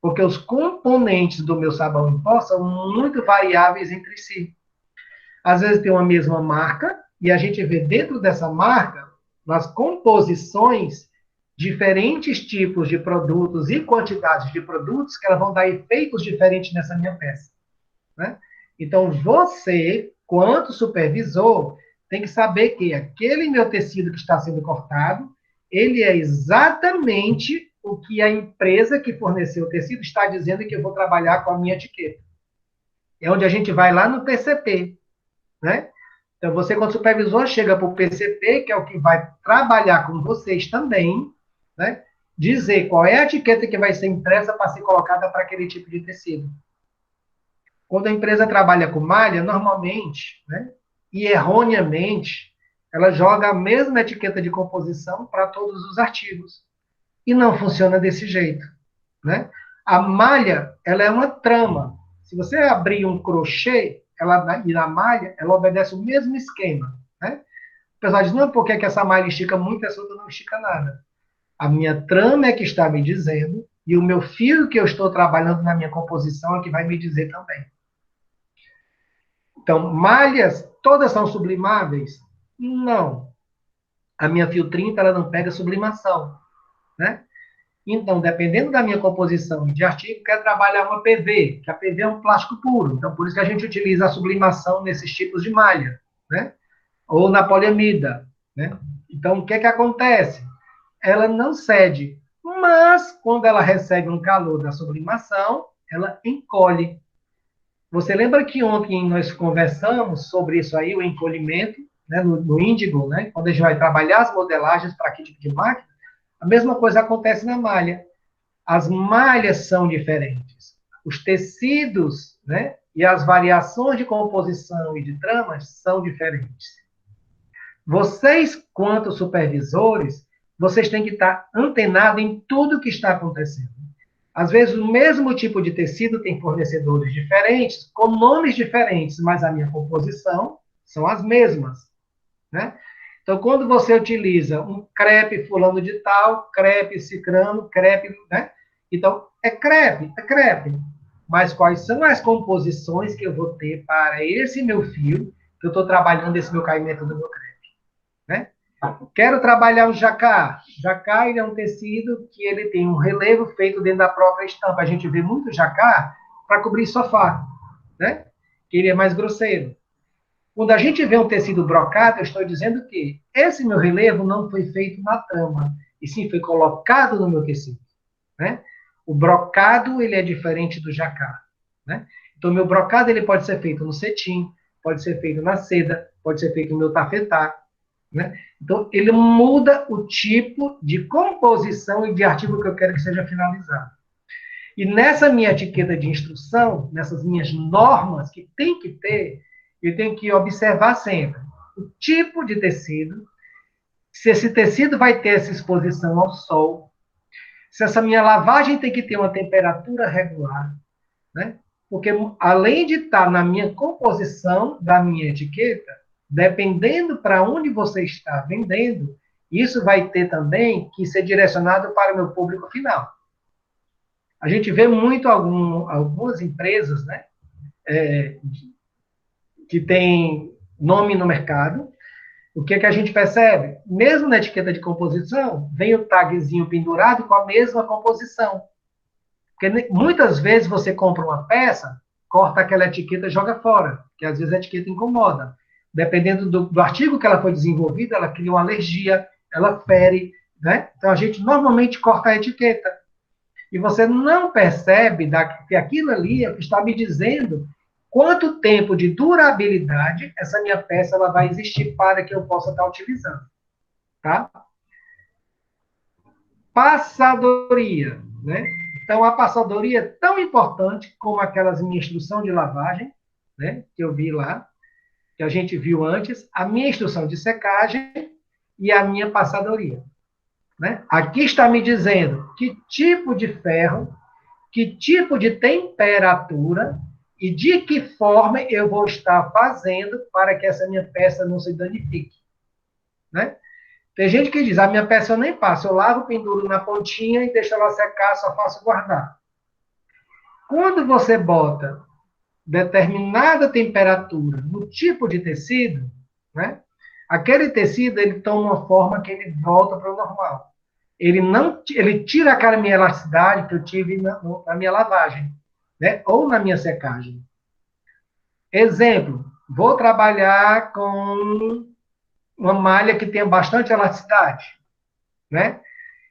Porque os componentes do meu sabão em pó são muito variáveis entre si. Às vezes tem uma mesma marca, e a gente vê dentro dessa marca, nas composições, diferentes tipos de produtos e quantidades de produtos que elas vão dar efeitos diferentes nessa minha peça, né? Então, você, quanto supervisor, tem que saber que aquele meu tecido que está sendo cortado, ele é exatamente o que a empresa que forneceu o tecido está dizendo que eu vou trabalhar com a minha etiqueta. É onde a gente vai lá no PCP, né? Então, você, quando supervisor, chega para o PCP, que é o que vai trabalhar com vocês também, né? Dizer qual é a etiqueta que vai ser impressa para ser colocada para aquele tipo de tecido. Quando a empresa trabalha com malha, normalmente, né, e erroneamente, ela joga a mesma etiqueta de composição para todos os artigos. E não funciona desse jeito, né? A malha, ela é uma trama. Se você abrir um crochê, e na malha, ela obedece o mesmo esquema, né? O pessoal diz, não, por que essa malha estica muito, essa outra não estica nada? A minha trama é que está me dizendo, e o meu fio que eu estou trabalhando na minha composição é que vai me dizer também. Então, malhas, todas são sublimáveis? Não. A minha fio 30, ela não pega sublimação, né? Então, dependendo da minha composição de artigo, quer trabalhar uma PV, que a PV é um plástico puro. Então, por isso que a gente utiliza a sublimação nesses tipos de malha, né? Ou na poliamida, né? Então, o que é que acontece? Ela não cede, mas quando ela recebe um calor da sublimação, ela encolhe. Você lembra que ontem nós conversamos sobre isso aí, o encolhimento, né, no Índigo, né, quando a gente vai trabalhar as modelagens para aquele tipo de máquina, a mesma coisa acontece na malha. As malhas são diferentes. Os tecidos, né, e as variações de composição e de tramas são diferentes. Vocês, quanto supervisores, vocês têm que estar antenados em tudo que está acontecendo. Às vezes, o mesmo tipo de tecido tem fornecedores diferentes, com nomes diferentes, mas a minha composição são as mesmas, né? Então, quando você utiliza um crepe fulano de tal, crepe cicrano, crepe, né? Então, é crepe, é crepe. Mas quais são as composições que eu vou ter para esse meu fio, que eu estou trabalhando esse meu caimento do meu crepe, né? Quero trabalhar o jacá. Jacá, ele é um tecido que ele tem um relevo feito dentro da própria estampa. A gente vê muito jacá para cobrir sofá, né? Que ele é mais grosseiro. Quando a gente vê um tecido brocado, eu estou dizendo que esse meu relevo não foi feito na trama, e sim foi colocado no meu tecido, né? O brocado, ele é diferente do jacá, né? Então, o meu brocado, ele pode ser feito no cetim, pode ser feito na seda, pode ser feito no meu tafetá, né? Então, ele muda o tipo de composição e de artigo que eu quero que seja finalizado. E nessa minha etiqueta de instrução, nessas minhas normas que tem que ter, eu tenho que observar sempre o tipo de tecido, se esse tecido vai ter essa exposição ao sol, se essa minha lavagem tem que ter uma temperatura regular, né? Porque além de estar na minha composição da minha etiqueta, dependendo para onde você está vendendo, Isso vai ter também que ser direcionado para o meu público final. A gente vê muito algumas empresas, né, que tem nome no mercado. O que a gente percebe? Mesmo na etiqueta de composição, vem o tagzinho pendurado com a mesma composição. Porque muitas vezes você compra uma peça, corta aquela etiqueta e joga fora, que às vezes a etiqueta incomoda. Dependendo do artigo que ela foi desenvolvida, ela cria uma alergia, ela fere, né? Então a gente normalmente corta a etiqueta. E você não percebe que aquilo ali está me dizendo quanto tempo de durabilidade essa minha peça ela vai existir para que eu possa estar utilizando. Tá? Passadoria, né? Então, a passadoria é tão importante como aquelas minha instrução de lavagem, né? Que eu vi lá, que a gente viu antes, a minha instrução de secagem e a minha passadoria. Né? Aqui está me dizendo que tipo de ferro, que tipo de temperatura e de que forma eu vou estar fazendo para que essa minha peça não se danifique. Né? Tem gente que diz, a minha peça eu nem passo, eu lavo, penduro na pontinha e deixo ela secar, só faço guardar. Quando você bota determinada temperatura no tipo de tecido, né, aquele tecido ele toma uma forma que ele volta para o normal. Ele tira aquela minha elasticidade que eu tive na minha lavagem, né, ou na minha secagem. Exemplo, vou trabalhar com uma malha que tenha bastante elasticidade, né?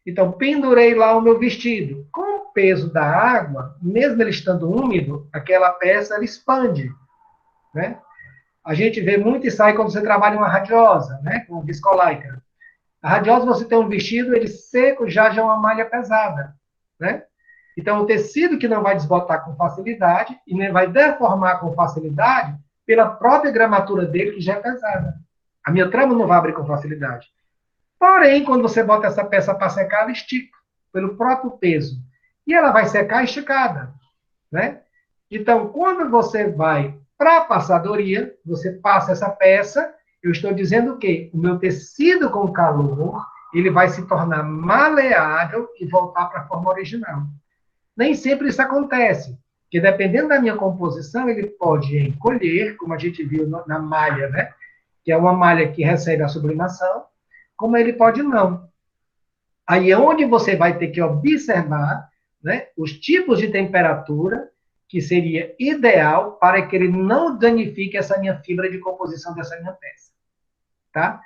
Então, pendurei lá o meu vestido. Com o peso da água, mesmo ele estando úmido, aquela peça ela expande, né? A gente vê muito isso aí quando você trabalha em uma radiosa, né? Com viscolaicra. A radiosa, você tem um vestido, ele seco, já é uma malha pesada, né? Então, o tecido que não vai desbotar com facilidade e nem vai deformar com facilidade pela própria gramatura dele, que já é pesada. A minha trama não vai abrir com facilidade. Porém, quando você bota essa peça para secar, ela estica pelo próprio peso. E ela vai secar esticada, né? Então, quando você vai para a passadoria, você passa essa peça, eu estou dizendo o quê? O meu tecido com calor, ele vai se tornar maleável e voltar para a forma original. Nem sempre isso acontece, porque dependendo da minha composição, ele pode encolher, como a gente viu na malha, né? Que é uma malha que recebe a sublimação, como ele pode não. Aí é onde você vai ter que observar, né, os tipos de temperatura que seria ideal para que ele não danifique essa minha fibra de composição dessa minha peça. Tá?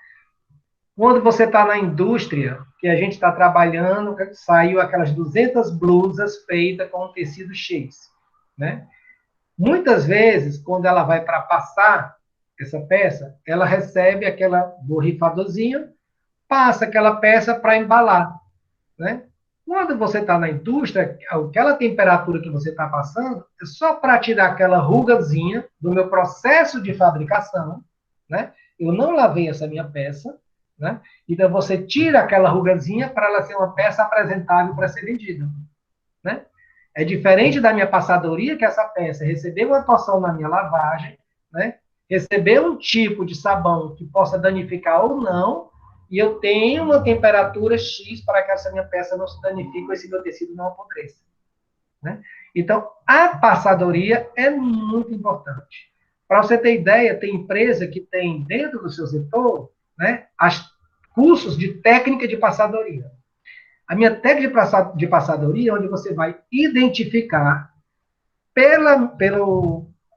Quando você está na indústria, que a gente está trabalhando, saiu aquelas 200 blusas feitas com tecido X. Né? Muitas vezes, quando ela vai para passar essa peça, ela recebe aquela borrifadorzinho, passa aquela peça para embalar. Né? Quando você está na indústria, aquela temperatura que você está passando é só para tirar aquela rugazinha do meu processo de fabricação. Né? Eu não lavei essa minha peça. Né? Então, você tira aquela rugazinha para ela ser uma peça apresentável para ser vendida. Né? É diferente da minha passadoria, que essa peça recebeu uma torção na minha lavagem, né? Recebeu um tipo de sabão que possa danificar ou não, e eu tenho uma temperatura X para que essa minha peça não se danifique ou esse meu tecido não apodreça. Né? Então, a passadoria é muito importante. Para você ter ideia, tem empresa que tem dentro do seu setor, né, cursos de técnica de passadoria. A minha técnica de passadoria é onde você vai identificar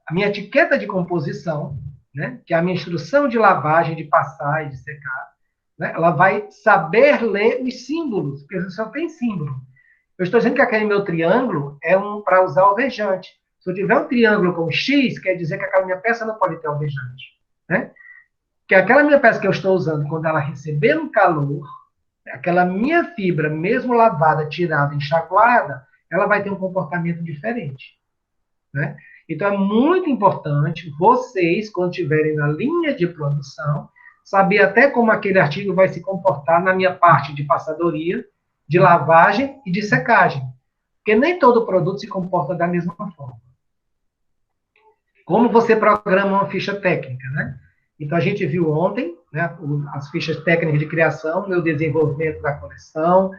a minha etiqueta de composição, né, que é a minha instrução de lavagem, de passar e de secar. Né, ela vai saber ler os símbolos, porque só tem símbolo. Eu estou dizendo que aquele meu triângulo é para usar alvejante. Se eu tiver um triângulo com X, quer dizer que aquela minha peça não pode ter alvejante. Né? Que aquela minha peça que eu estou usando, quando ela receber um calor, aquela minha fibra, mesmo lavada, tirada, enxaguada, ela vai ter um comportamento diferente. Né? Então, é muito importante vocês, quando estiverem na linha de produção, saber até como aquele artigo vai se comportar na minha parte de passadoria, de lavagem e de secagem. Porque nem todo produto se comporta da mesma forma. Como você programa uma ficha técnica, né? Então, a gente viu ontem né, as fichas técnicas de criação, meu desenvolvimento da coleção,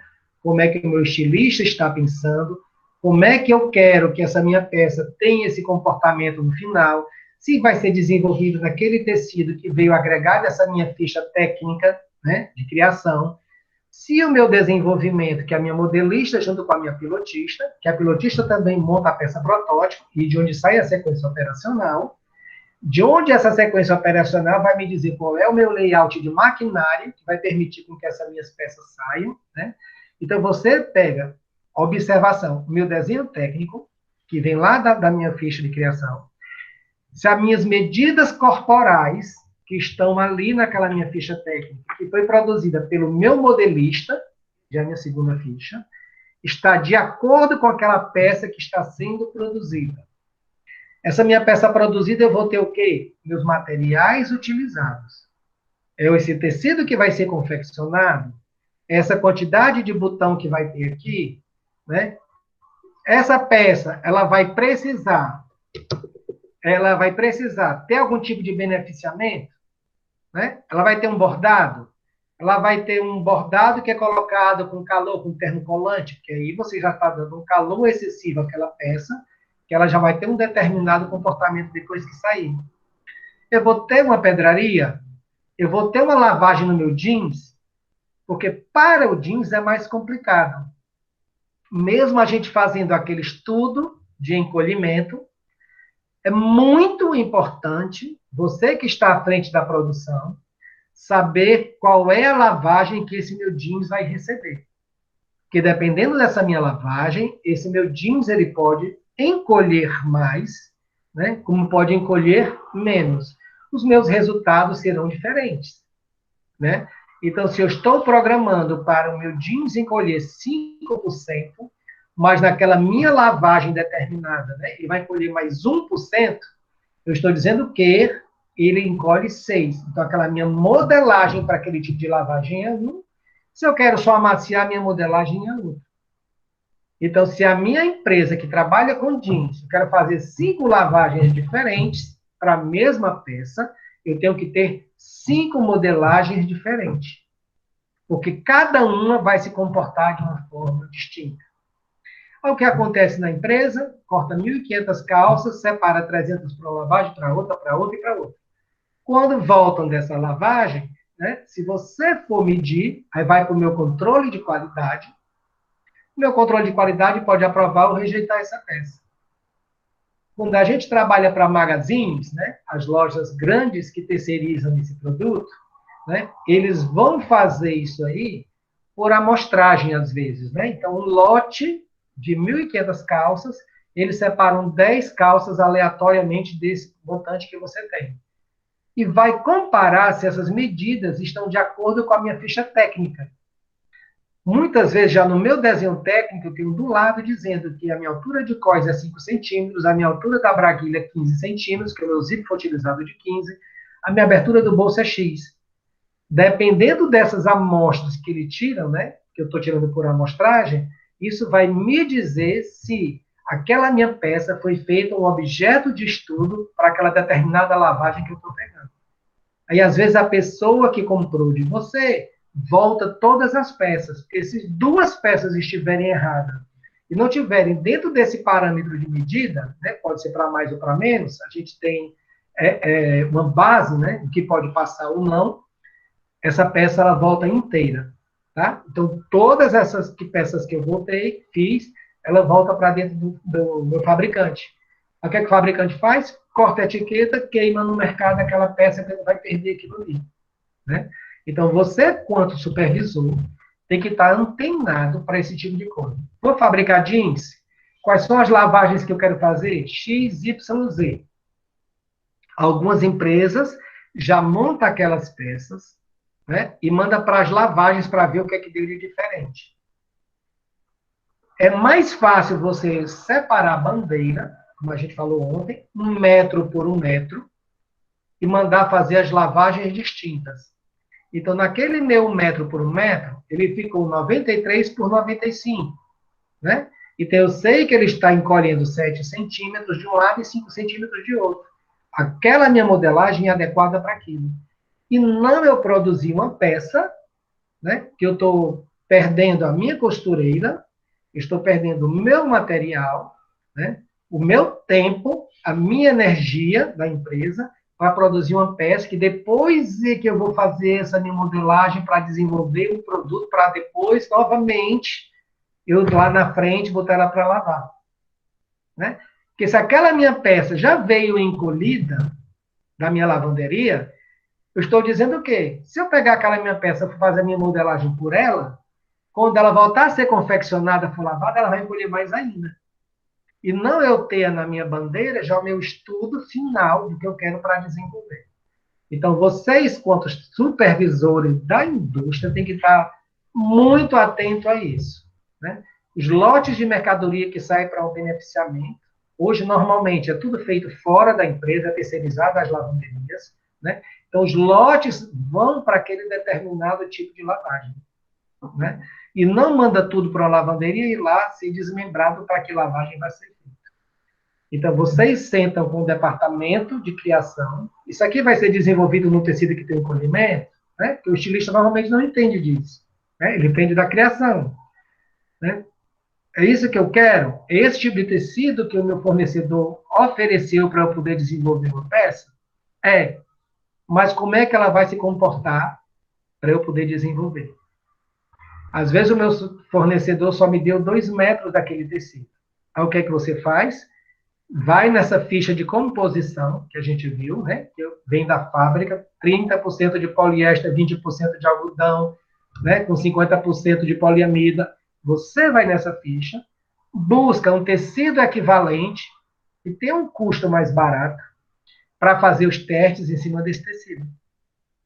como é que o meu estilista está pensando, como é que eu quero que essa minha peça tenha esse comportamento no final, se vai ser desenvolvido naquele tecido que veio agregado essa minha ficha técnica, né, de criação, se o meu desenvolvimento, que é a minha modelista junto com a minha pilotista, que a pilotista também monta a peça protótipo, e de onde sai a sequência operacional, de onde essa sequência operacional vai me dizer qual é o meu layout de maquinário, que vai permitir com que essas minhas peças saiam, né? Então, você pega a observação, o meu desenho técnico, que vem lá da minha ficha de criação, se as minhas medidas corporais, que estão ali naquela minha ficha técnica, que foi produzida pelo meu modelista, já é a minha segunda ficha, está de acordo com aquela peça que está sendo produzida. Essa minha peça produzida, eu vou ter o quê? Meus materiais utilizados. É esse tecido que vai ser confeccionado, essa quantidade de botão que vai ter aqui, né? Essa peça, ela vai precisar ter algum tipo de beneficiamento, né? Ela vai ter um bordado, ela vai ter um bordado que é colocado com calor, com termocolante, porque aí você já está dando um calor excessivo àquela peça, que ela já vai ter um determinado comportamento depois que sair. Eu vou ter uma pedraria, eu vou ter uma lavagem no meu jeans, porque para o jeans é mais complicado. Mesmo a gente fazendo aquele estudo de encolhimento, é muito importante, você que está à frente da produção, saber qual é a lavagem que esse meu jeans vai receber. Porque dependendo dessa minha lavagem, esse meu jeans ele pode encolher mais, né? Como pode encolher menos. Os meus resultados serão diferentes, né? Então, se eu estou programando para o meu jeans encolher 5%, mas naquela minha lavagem determinada, né, ele vai encolher mais 1%, eu estou dizendo que ele encolhe 6%. Então, aquela minha modelagem para aquele tipo de lavagem é 1%. Se eu quero só amaciar, minha modelagem é 1%. Então, se a minha empresa que trabalha com jeans, eu quero fazer 5 lavagens diferentes para a mesma peça, eu tenho que ter 5 modelagens diferentes. Porque cada uma vai se comportar de uma forma distinta. O que acontece na empresa? Corta 1.500 calças, separa 300 para uma lavagem, para outra e para outra. Quando voltam dessa lavagem, né, se você for medir, aí vai para o meu controle de qualidade. O meu controle de qualidade pode aprovar ou rejeitar essa peça. Quando a gente trabalha para magazines, né, as lojas grandes que terceirizam esse produto, né, eles vão fazer isso aí por amostragem, às vezes. Né? Então, um lote de 1.500 calças, eles separam 10 calças aleatoriamente desse montante que você tem. E vai comparar se essas medidas estão de acordo com a minha ficha técnica. Muitas vezes, já no meu desenho técnico, eu tenho do lado dizendo que a minha altura de cós é 5 centímetros, a minha altura da braguilha é 15 centímetros, que o meu zíper foi utilizado de 15, a minha abertura do bolso é X. Dependendo dessas amostras que ele tira, né, que eu estou tirando por amostragem, isso vai me dizer se aquela minha peça foi feita um objeto de estudo para aquela determinada lavagem que eu estou pegando. Aí, às vezes, a pessoa que comprou de você volta todas as peças, porque se 2 peças estiverem erradas e não estiverem dentro desse parâmetro de medida, né, pode ser para mais ou para menos, a gente tem uma base, né, do que pode passar ou não, essa peça ela volta inteira. Tá? Então, todas essas peças que eu voltei, fiz, ela volta para dentro do meu fabricante. O que é que o fabricante faz? Corta a etiqueta, queima no mercado aquela peça que ele vai perder aquilo ali. Né? Então, você, quanto supervisor, tem que estar antenado para esse tipo de coisa. Vou fabricar jeans? Quais são as lavagens que eu quero fazer? X, Y, Z. Algumas empresas já montam aquelas peças, né, e manda para as lavagens para ver o que é que deu de diferente. É mais fácil você separar a bandeira, como a gente falou ontem, 1 metro por 1 metro, e mandar fazer as lavagens distintas. Então, naquele meu 1 metro por 1 metro, ele ficou 93 por 95. Né? Então, eu sei que ele está encolhendo 7 centímetros de um lado e 5 centímetros de outro. Aquela minha modelagem é adequada para aquilo. e não eu produzir uma peça, né, que eu estou perdendo a minha costureira, estou perdendo o meu material, né, o meu tempo, a minha energia da empresa, para produzir uma peça que depois é que eu vou fazer essa minha modelagem para desenvolver um produto, para depois, novamente, eu lá na frente botar ela para lavar. Né? Porque se aquela minha peça já veio encolhida da minha lavanderia, eu estou dizendo o quê? Se eu pegar aquela minha peça e fazer a minha modelagem por ela, quando ela voltar a ser confeccionada, for lavada, ela vai encolher mais ainda. E não eu ter na minha bandeira já o meu estudo final do que eu quero para desenvolver. Então, vocês, quanto supervisores da indústria, têm que estar muito atentos a isso. Né? Os lotes de mercadoria que saem para o beneficiamento, hoje, normalmente, é tudo feito fora da empresa, é terceirizado às lavanderias. Né? Então, os lotes vão para aquele determinado tipo de lavagem. Né? E não manda tudo para a lavanderia e lá ser desmembrado para que lavagem vai ser feita. Então, vocês sentam com o departamento de criação. Isso aqui vai ser desenvolvido no tecido que tem encolhimento, né? Porque o estilista normalmente não entende disso. Né? Ele entende da criação. Né? É isso que eu quero? É esse tipo de tecido que o meu fornecedor ofereceu para eu poder desenvolver uma peça? É. Mas como é que ela vai se comportar para eu poder desenvolver? Às vezes o meu fornecedor só me deu 2 metros daquele tecido. Aí o que é que você faz? Vai nessa ficha de composição que a gente viu, né? Que vem da fábrica, 30% de poliéster, 20% de algodão, né? Com 50% de poliamida. Você vai nessa ficha, busca um tecido equivalente e tem um custo mais barato para fazer os testes em cima desse tecido.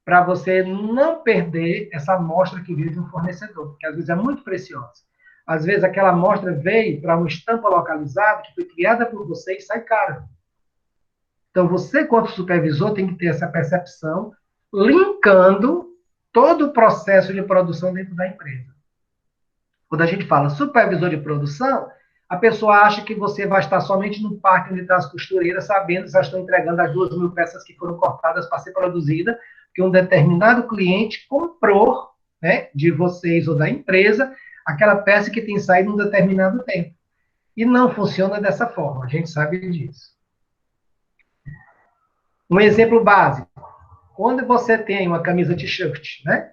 Para você não perder essa amostra que veio de um fornecedor, porque às vezes é muito preciosa. Às vezes aquela amostra veio para uma estampa localizada que foi criada por você e sai cara. Então você, quanto supervisor, tem que ter essa percepção, linkando todo o processo de produção dentro da empresa. Quando a gente fala supervisor de produção, a pessoa acha que você vai estar somente no parque onde está as costureiras, sabendo que já estão entregando as 2.000 peças que foram cortadas para ser produzida, que um determinado cliente comprou, né, de vocês ou da empresa, aquela peça que tem saído em um determinado tempo. E não funciona dessa forma, a gente sabe disso. Um exemplo básico. Quando você tem uma camisa t-shirt, né?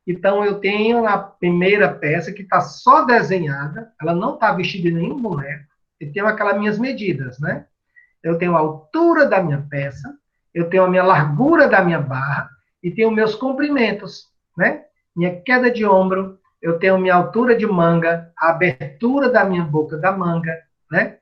Então, eu tenho a primeira peça que está só desenhada, ela não está vestida em nenhum boneco, e tenho aquelas minhas medidas, né? Eu tenho a altura da minha peça, eu tenho a minha largura da minha barra, e tenho meus comprimentos, né? Minha queda de ombro, eu tenho minha altura de manga, a abertura da minha boca da manga, né?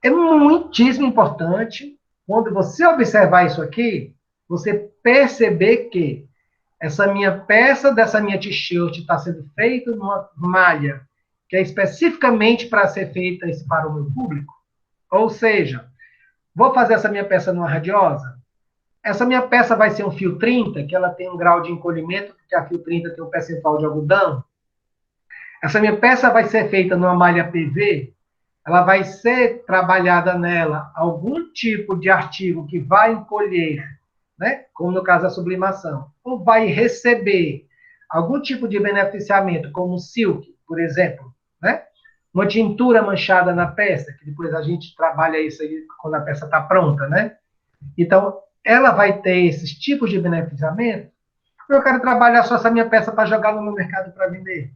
É muitíssimo importante, quando você observar isso aqui, você perceber que essa minha peça dessa minha t-shirt está sendo feita numa malha que é especificamente para ser feita para o meu público. Ou seja, vou fazer essa minha peça numa radiosa. Essa minha peça vai ser um fio 30, que ela tem um grau de encolhimento, porque a fio 30 tem um percentual de algodão. Essa minha peça vai ser feita numa malha PV, ela vai ser trabalhada nela algum tipo de artigo que vai encolher, né? Como no caso da sublimação, ou vai receber algum tipo de beneficiamento, como silk, por exemplo, né? Uma tintura manchada na peça, que depois a gente trabalha isso aí quando a peça está pronta, né? Então, ela vai ter esses tipos de beneficiamento. Eu quero trabalhar só essa minha peça para jogar no meu mercado para vender,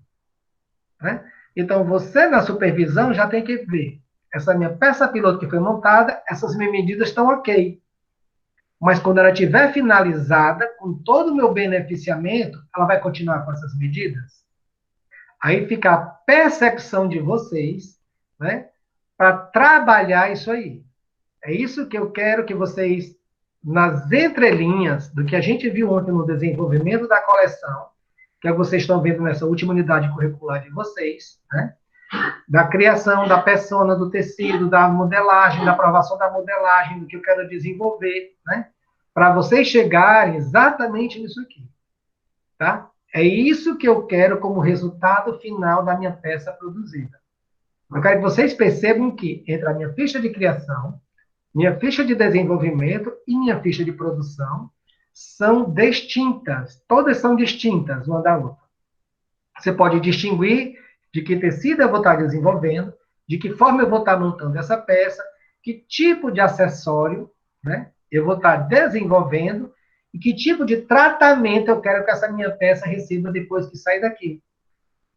né? Então, você na supervisão já tem que ver essa minha peça piloto que foi montada, essas minhas medidas estão ok. Mas quando ela estiver finalizada, com todo o meu beneficiamento, ela vai continuar com essas medidas? Aí fica a percepção de vocês, né, para trabalhar isso aí. É isso que eu quero que vocês, nas entrelinhas do que a gente viu ontem no desenvolvimento da coleção, que vocês estão vendo nessa última unidade curricular de vocês, né, da criação da persona, do tecido, da modelagem, da aprovação da modelagem, do que eu quero desenvolver, né? Para vocês chegarem exatamente nisso aqui, tá? É isso que eu quero como resultado final da minha peça produzida. Eu quero que vocês percebam que entre a minha ficha de criação, minha ficha de desenvolvimento e minha ficha de produção, são distintas, todas são distintas uma da outra. Você pode distinguir de que tecido eu vou estar desenvolvendo, de que forma eu vou estar montando essa peça, que tipo de acessório, né, eu vou estar desenvolvendo e que tipo de tratamento eu quero que essa minha peça receba depois que sair daqui.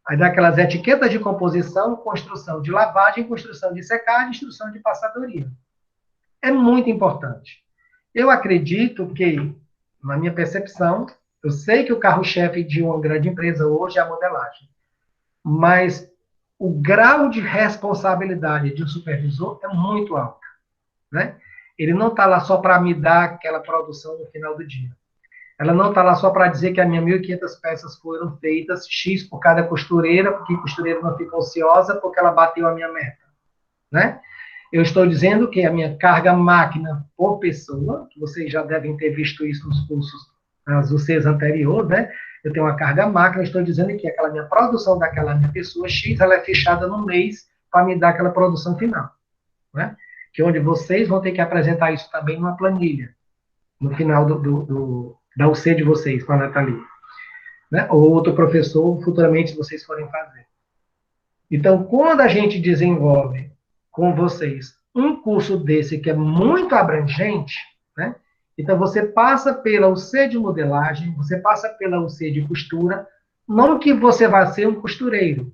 Aí dá aquelas etiquetas de composição, construção de lavagem, construção de secagem, instrução de passadoria. É muito importante. Eu acredito que, na minha percepção, eu sei que o carro-chefe de uma grande empresa hoje é a modelagem, mas o grau de responsabilidade de um supervisor é muito alto, né? Ele não está lá só para me dar aquela produção no final do dia. Ela não está lá só para dizer que as minhas 1.500 peças foram feitas, X por cada costureira, porque a costureira não ficou ociosa, porque ela bateu a minha meta, né? Eu estou dizendo que a minha carga máquina por pessoa, que vocês já devem ter visto isso nos cursos, nas UCs anteriores, né? Eu tenho uma carga máquina, estou dizendo que aquela minha produção daquela minha pessoa X, ela é fechada no mês para me dar aquela produção final, né? Que onde vocês vão ter que apresentar isso também numa planilha, no final da UC de vocês, com a Nathalie, né? Ou outro professor, futuramente, se vocês forem fazer. Então, quando a gente desenvolve com vocês um curso desse que é muito abrangente, né? Então, você passa pela UC de modelagem, você passa pela UC de costura, não que você vá ser um costureiro,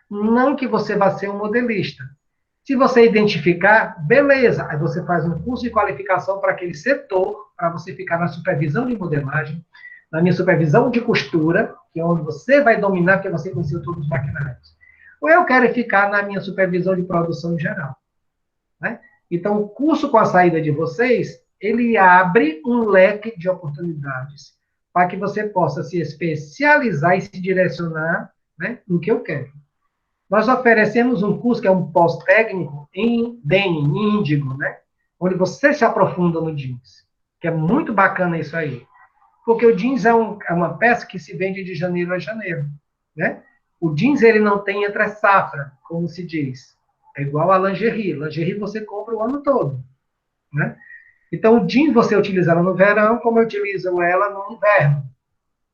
não que você vá ser um modelista. Se você identificar, beleza, aí você faz um curso de qualificação para aquele setor, para você ficar na supervisão de modelagem, na minha supervisão de costura, que é onde você vai dominar, porque você conheceu todos os maquinários. Ou eu quero ficar na minha supervisão de produção em geral, né? Então, o curso com a saída de vocês, ele abre um leque de oportunidades para que você possa se especializar e se direcionar, né, no que eu quero. Nós oferecemos um curso que é um pós-técnico em denim, em índigo, né? Onde você se aprofunda no jeans, que é muito bacana isso aí. Porque o jeans é uma peça que se vende de janeiro a janeiro, né? O jeans, ele não tem entre-safra, como se diz. É igual a lingerie. Lingerie você compra o ano todo, né? Então, o jeans você utiliza ela no verão, como eu utilizo ela no inverno,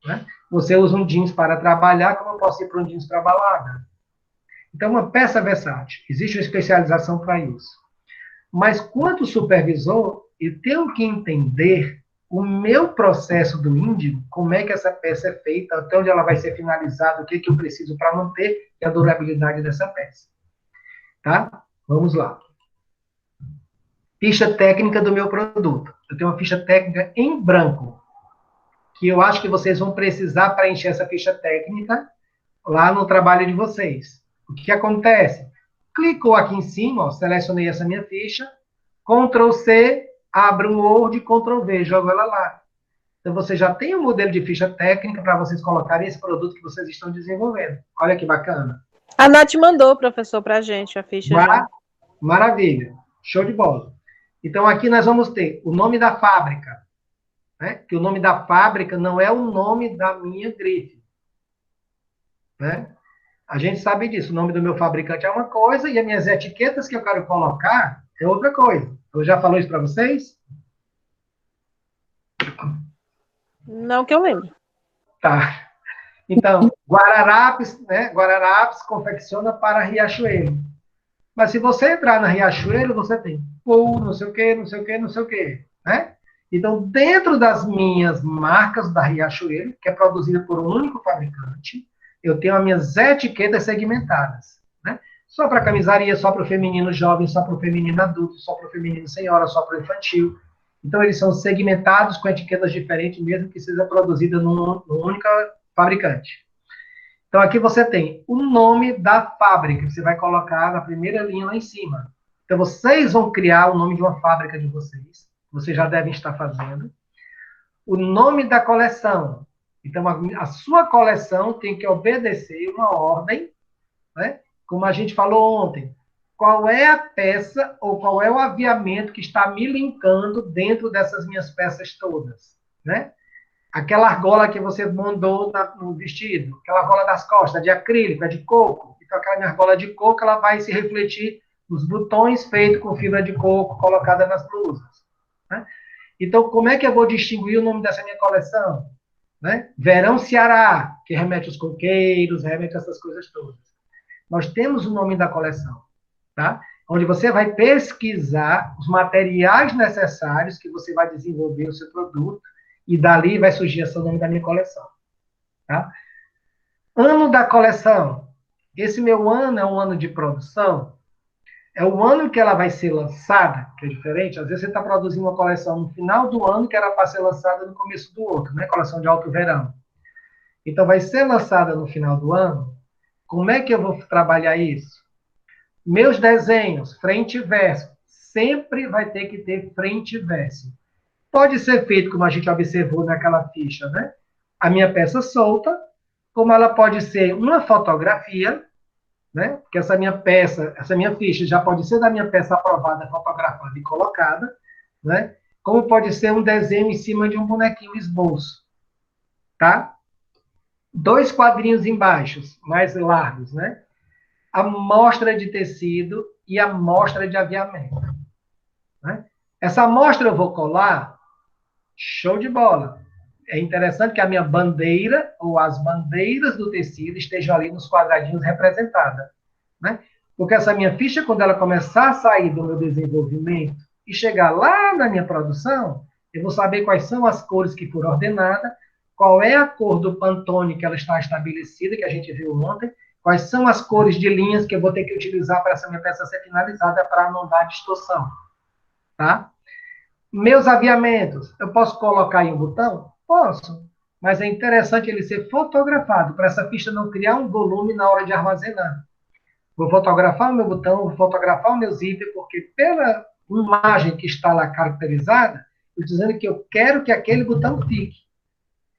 né? Você usa um jeans para trabalhar, como eu posso ir para um jeans para balada. Então, uma peça versátil. Existe uma especialização para isso. Mas, quanto supervisor, eu tenho que entender o meu processo do índigo, como é que essa peça é feita, até onde ela vai ser finalizada, o que, que eu preciso para manter a durabilidade dessa peça. Tá? Vamos lá. Ficha técnica do meu produto. Eu tenho uma ficha técnica em branco, que eu acho que vocês vão precisar preencher essa ficha técnica lá no trabalho de vocês. O que acontece? Clicou aqui em cima, ó, selecionei essa minha ficha, Ctrl C, abro um Word, Ctrl V, jogo ela lá. Então, você já tem um modelo de ficha técnica para vocês colocarem esse produto que vocês estão desenvolvendo. Olha que bacana. A Nath mandou, professor, para a gente a ficha já. Maravilha. Show de bola. Então, aqui nós vamos ter o nome da fábrica, né? Que o nome da fábrica não é o nome da minha grife, né? A gente sabe disso. O nome do meu fabricante é uma coisa e as minhas etiquetas que eu quero colocar é outra coisa. Eu já falou isso para vocês? Não que eu lembro. Tá. Então, Guararapes, né? Guararapes confecciona para Riachuelo. Mas se você entrar na Riachuelo, você tem não sei o quê, não sei o quê, não sei o quê, né? Então, dentro das minhas marcas da Riachuelo, que é produzida por um único fabricante, eu tenho as minhas etiquetas segmentadas, né? Só para camisaria, só para o feminino jovem, só para o feminino adulto, só para o feminino senhora, só para o infantil. Então, eles são segmentados com etiquetas diferentes, mesmo que seja produzida num único fabricante. Então, aqui você tem o nome da fábrica, que você vai colocar na primeira linha lá em cima. Então, vocês vão criar o nome de uma fábrica de vocês. Vocês já devem estar fazendo. O nome da coleção. Então, a sua coleção tem que obedecer uma ordem, né? Como a gente falou ontem. Qual é a peça ou qual é o aviamento que está me linkando dentro dessas minhas peças todas, né? Aquela argola que você mandou no vestido, aquela argola das costas, de acrílico, é de coco. Então, aquela minha argola de coco, ela vai se refletir nos botões feitos com fibra de coco colocada nas blusas, né? Então, como é que eu vou distinguir o nome dessa minha coleção? Né? Verão Ceará, que remete aos coqueiros, remete a essas coisas todas. Nós temos o nome da coleção, tá? Onde você vai pesquisar os materiais necessários que você vai desenvolver o seu produto e dali vai surgir esse nome da minha coleção, tá? Ano da coleção. Esse meu ano é um ano de produção, é o ano que ela vai ser lançada, que é diferente. Às vezes você está produzindo uma coleção no final do ano que era para ser lançada no começo do outro, né? Coleção de alto verão. Então, vai ser lançada no final do ano. Como é que eu vou trabalhar isso? Meus desenhos, frente e verso, sempre vai ter que ter frente e verso. Pode ser feito, como a gente observou naquela ficha, né? A minha peça solta, como ela pode ser uma fotografia, né? Porque essa minha peça, essa minha ficha já pode ser da minha peça aprovada, fotografada e colocada, né? Como pode ser um desenho em cima de um bonequinho esboço, tá? 2 quadrinhos embaixo, mais largos, né? Amostra de tecido e amostra de aviamento, né? Essa amostra eu vou colar, show de bola. É interessante que a minha bandeira, ou as bandeiras do tecido, estejam ali nos quadradinhos representadas, né? Porque essa minha ficha, quando ela começar a sair do meu desenvolvimento e chegar lá na minha produção, eu vou saber quais são as cores que foram ordenadas, qual é a cor do Pantone que ela está estabelecida, que a gente viu ontem, quais são as cores de linhas que eu vou ter que utilizar para essa minha peça ser finalizada para não dar distorção, tá? Meus aviamentos, eu posso colocar em um botão? Posso, mas é interessante ele ser fotografado, para essa ficha não criar um volume na hora de armazenar. Vou fotografar o meu botão, vou fotografar o meu zíper, porque pela imagem que está lá caracterizada, eu estou dizendo que eu quero que aquele botão fique.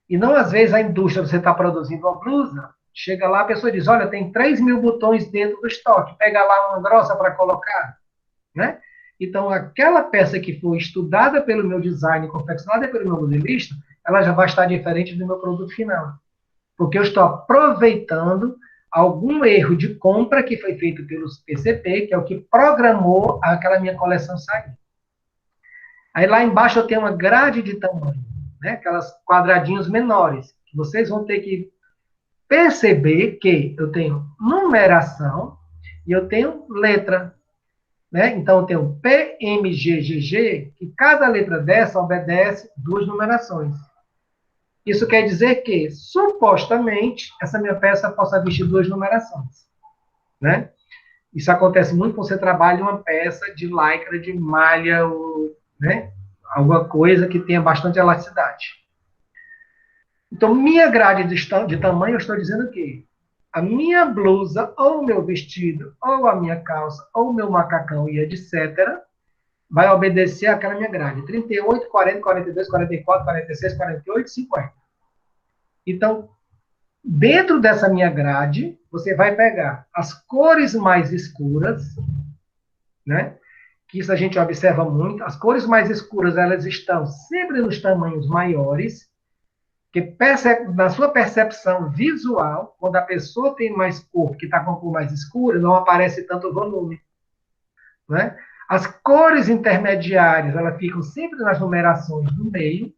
E não, às vezes, a indústria, você está produzindo uma blusa, chega lá, a pessoa diz, olha, tem 3.000 botões dentro do estoque, pega lá uma grossa para colocar, né? Então, aquela peça que foi estudada pelo meu design, confeccionada pelo meu modelista, ela já vai estar diferente do meu produto final. Porque eu estou aproveitando algum erro de compra que foi feito pelos PCP, que é o que programou aquela minha coleção sair. Aí lá embaixo eu tenho uma grade de tamanho, né? Aquelas quadradinhos menores, que vocês vão ter que perceber que eu tenho numeração e eu tenho letra, né? Então eu tenho PMGGG, que cada letra dessa obedece 2 numerações. Isso quer dizer que, supostamente, essa minha peça possa vestir 2 numerações, né? Isso acontece muito quando você trabalha uma peça de lycra, de malha, ou, né? Alguma coisa que tenha bastante elasticidade. Então, minha grade de tamanho, eu estou dizendo o quê? A minha blusa, ou o meu vestido, ou a minha calça, ou o meu macacão e etc., vai obedecer àquela minha grade. 38, 40, 42, 44, 46, 48, 50. Então, dentro dessa minha grade, você vai pegar as cores mais escuras, né? Que isso a gente observa muito. As cores mais escuras, elas estão sempre nos tamanhos maiores, que na sua percepção visual, quando a pessoa tem mais cor, que está com a cor mais escura, não aparece tanto volume, né? As cores intermediárias, elas ficam sempre nas numerações do meio,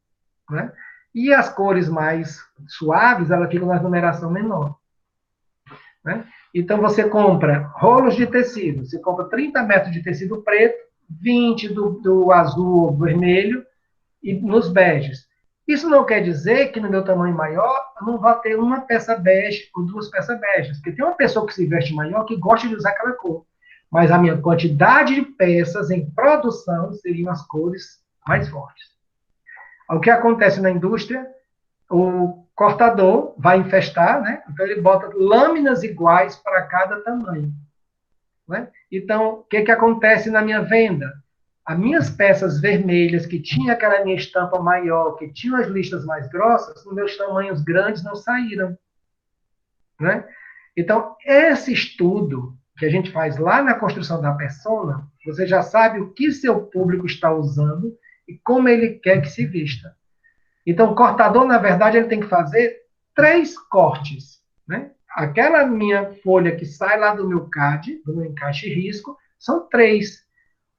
né? E as cores mais suaves, elas ficam na numeração menor, né? Então, você compra rolos de tecido, você compra 30 metros de tecido preto, 20 do azul ou vermelho, e nos beges. Isso não quer dizer que no meu tamanho maior eu não vou ter uma peça bege ou 2 peças beges, porque tem uma pessoa que se veste maior que gosta de usar aquela cor. Mas a minha quantidade de peças em produção seriam as cores mais fortes. O que acontece na indústria, o cortador vai infestar, né? Então ele bota lâminas iguais para cada tamanho, né? Então, o que acontece na minha venda? As minhas peças vermelhas, que tinha aquela minha estampa maior, que tinham as listas mais grossas, os meus tamanhos grandes não saíram, né? Então, esse estudo que a gente faz lá na construção da persona, você já sabe o que seu público está usando e como ele quer que se vista. Então, o cortador, na verdade, ele tem que fazer 3 cortes, né? Aquela minha folha que sai lá do meu CAD, do meu encaixe risco, são 3.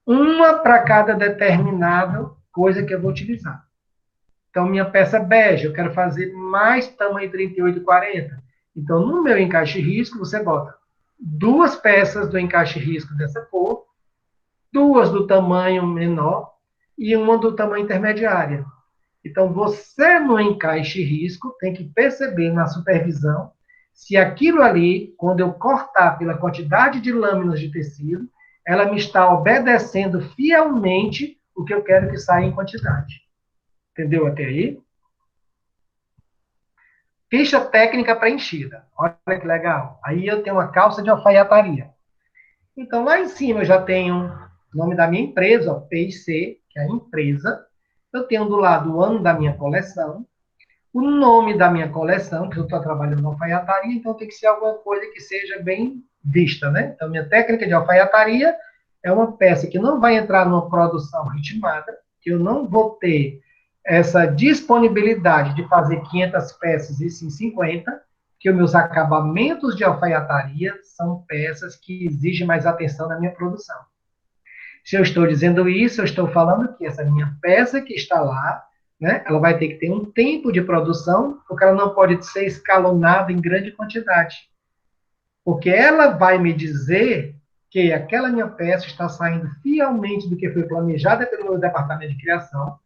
Uma para cada determinado coisa que eu vou utilizar. Então, minha peça bege, eu quero fazer mais tamanho 38 e 40. Então, no meu encaixe risco, você bota 2 peças do encaixe risco dessa cor, 2 do tamanho menor e uma do tamanho intermediário. Então, você no encaixe risco tem que perceber na supervisão se aquilo ali, quando eu cortar pela quantidade de lâminas de tecido, ela me está obedecendo fielmente o que eu quero que saia em quantidade. Entendeu até aí? Ficha técnica preenchida. Olha que legal. Aí eu tenho uma calça de alfaiataria. Então, lá em cima eu já tenho o nome da minha empresa, ó, PIC, que é a empresa. Eu tenho do lado o ano da minha coleção, o nome da minha coleção, que eu estou trabalhando na alfaiataria, então tem que ser alguma coisa que seja bem vista, né? Então, minha técnica de alfaiataria é uma peça que não vai entrar numa produção ritmada, que eu não vou ter essa disponibilidade de fazer 500 peças e sim 50, que os meus acabamentos de alfaiataria são peças que exigem mais atenção na minha produção. Se eu estou dizendo isso, eu estou falando que essa minha peça que está lá, né, ela vai ter que ter um tempo de produção, porque ela não pode ser escalonada em grande quantidade. Porque ela vai me dizer que aquela minha peça está saindo fielmente do que foi planejada pelo meu departamento de criação,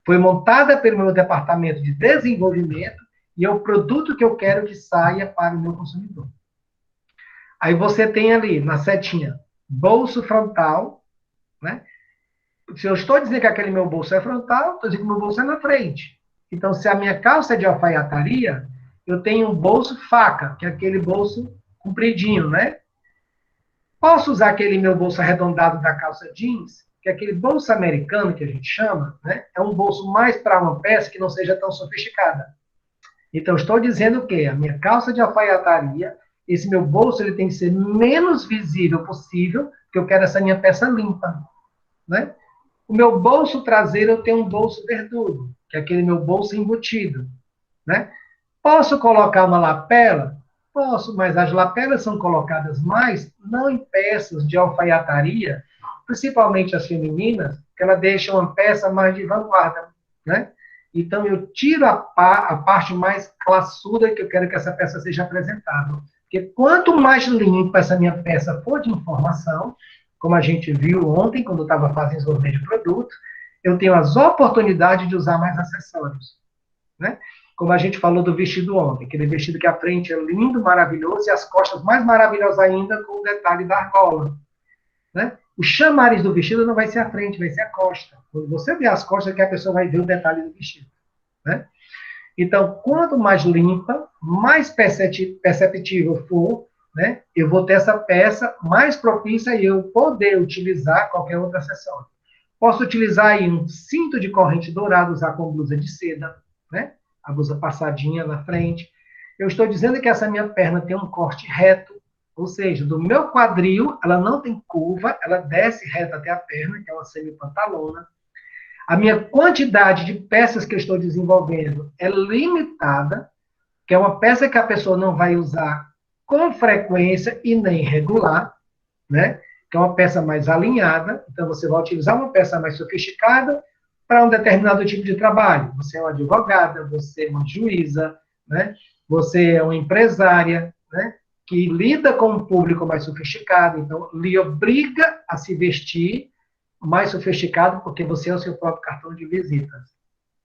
foi montada pelo meu departamento de desenvolvimento e é o produto que eu quero que saia para o meu consumidor. Aí você tem ali, na setinha, bolso frontal, né? Se eu estou dizendo que aquele meu bolso é frontal, estou dizendo que meu bolso é na frente. Então, se a minha calça é de alfaiataria, eu tenho um bolso faca, que é aquele bolso compridinho, né? Posso usar aquele meu bolso arredondado da calça jeans, que é aquele bolso americano que a gente chama, né? É um bolso mais para uma peça que não seja tão sofisticada. Então, estou dizendo que a minha calça de alfaiataria, esse meu bolso ele tem que ser menos visível possível, porque eu quero essa minha peça limpa, né? O meu bolso traseiro, eu tenho um bolso verdugo, que é aquele meu bolso embutido, né? Posso colocar uma lapela? Posso, mas as lapelas são colocadas mais, não em peças de alfaiataria, principalmente as femininas, que ela deixa uma peça mais de vanguarda, né? Então, eu tiro a parte mais classuda que eu quero que essa peça seja apresentável. Porque quanto mais limpa essa minha peça for de informação, como a gente viu ontem, quando eu estava fazendo desenvolvimento de produto, eu tenho as oportunidades de usar mais acessórios, né? Como a gente falou do vestido ontem, aquele vestido que a frente é lindo, maravilhoso, e as costas mais maravilhosas ainda, com o detalhe da argola, né? O chamariz do vestido não vai ser a frente, vai ser a costa. Quando você vê as costas, é que a pessoa vai ver o detalhe do vestido, né? Então, quanto mais limpa, mais perceptível for, né, eu vou ter essa peça mais propícia e eu poder utilizar qualquer outro acessório. Posso utilizar aí um cinto de corrente dourado, usar com blusa de seda, né? A blusa passadinha na frente. Eu estou dizendo que essa minha perna tem um corte reto, ou seja, do meu quadril, ela não tem curva, ela desce reta até a perna, que é uma semi-pantalona. A minha quantidade de peças que eu estou desenvolvendo é limitada, que é uma peça que a pessoa não vai usar com frequência e nem regular, né? Que é uma peça mais alinhada. Então, você vai utilizar uma peça mais sofisticada para um determinado tipo de trabalho. Você é uma advogada, você é uma juíza, né? Você é uma empresária, né? Que lida com um público mais sofisticado. Então, lhe obriga a se vestir mais sofisticado, porque você é o seu próprio cartão de visitas,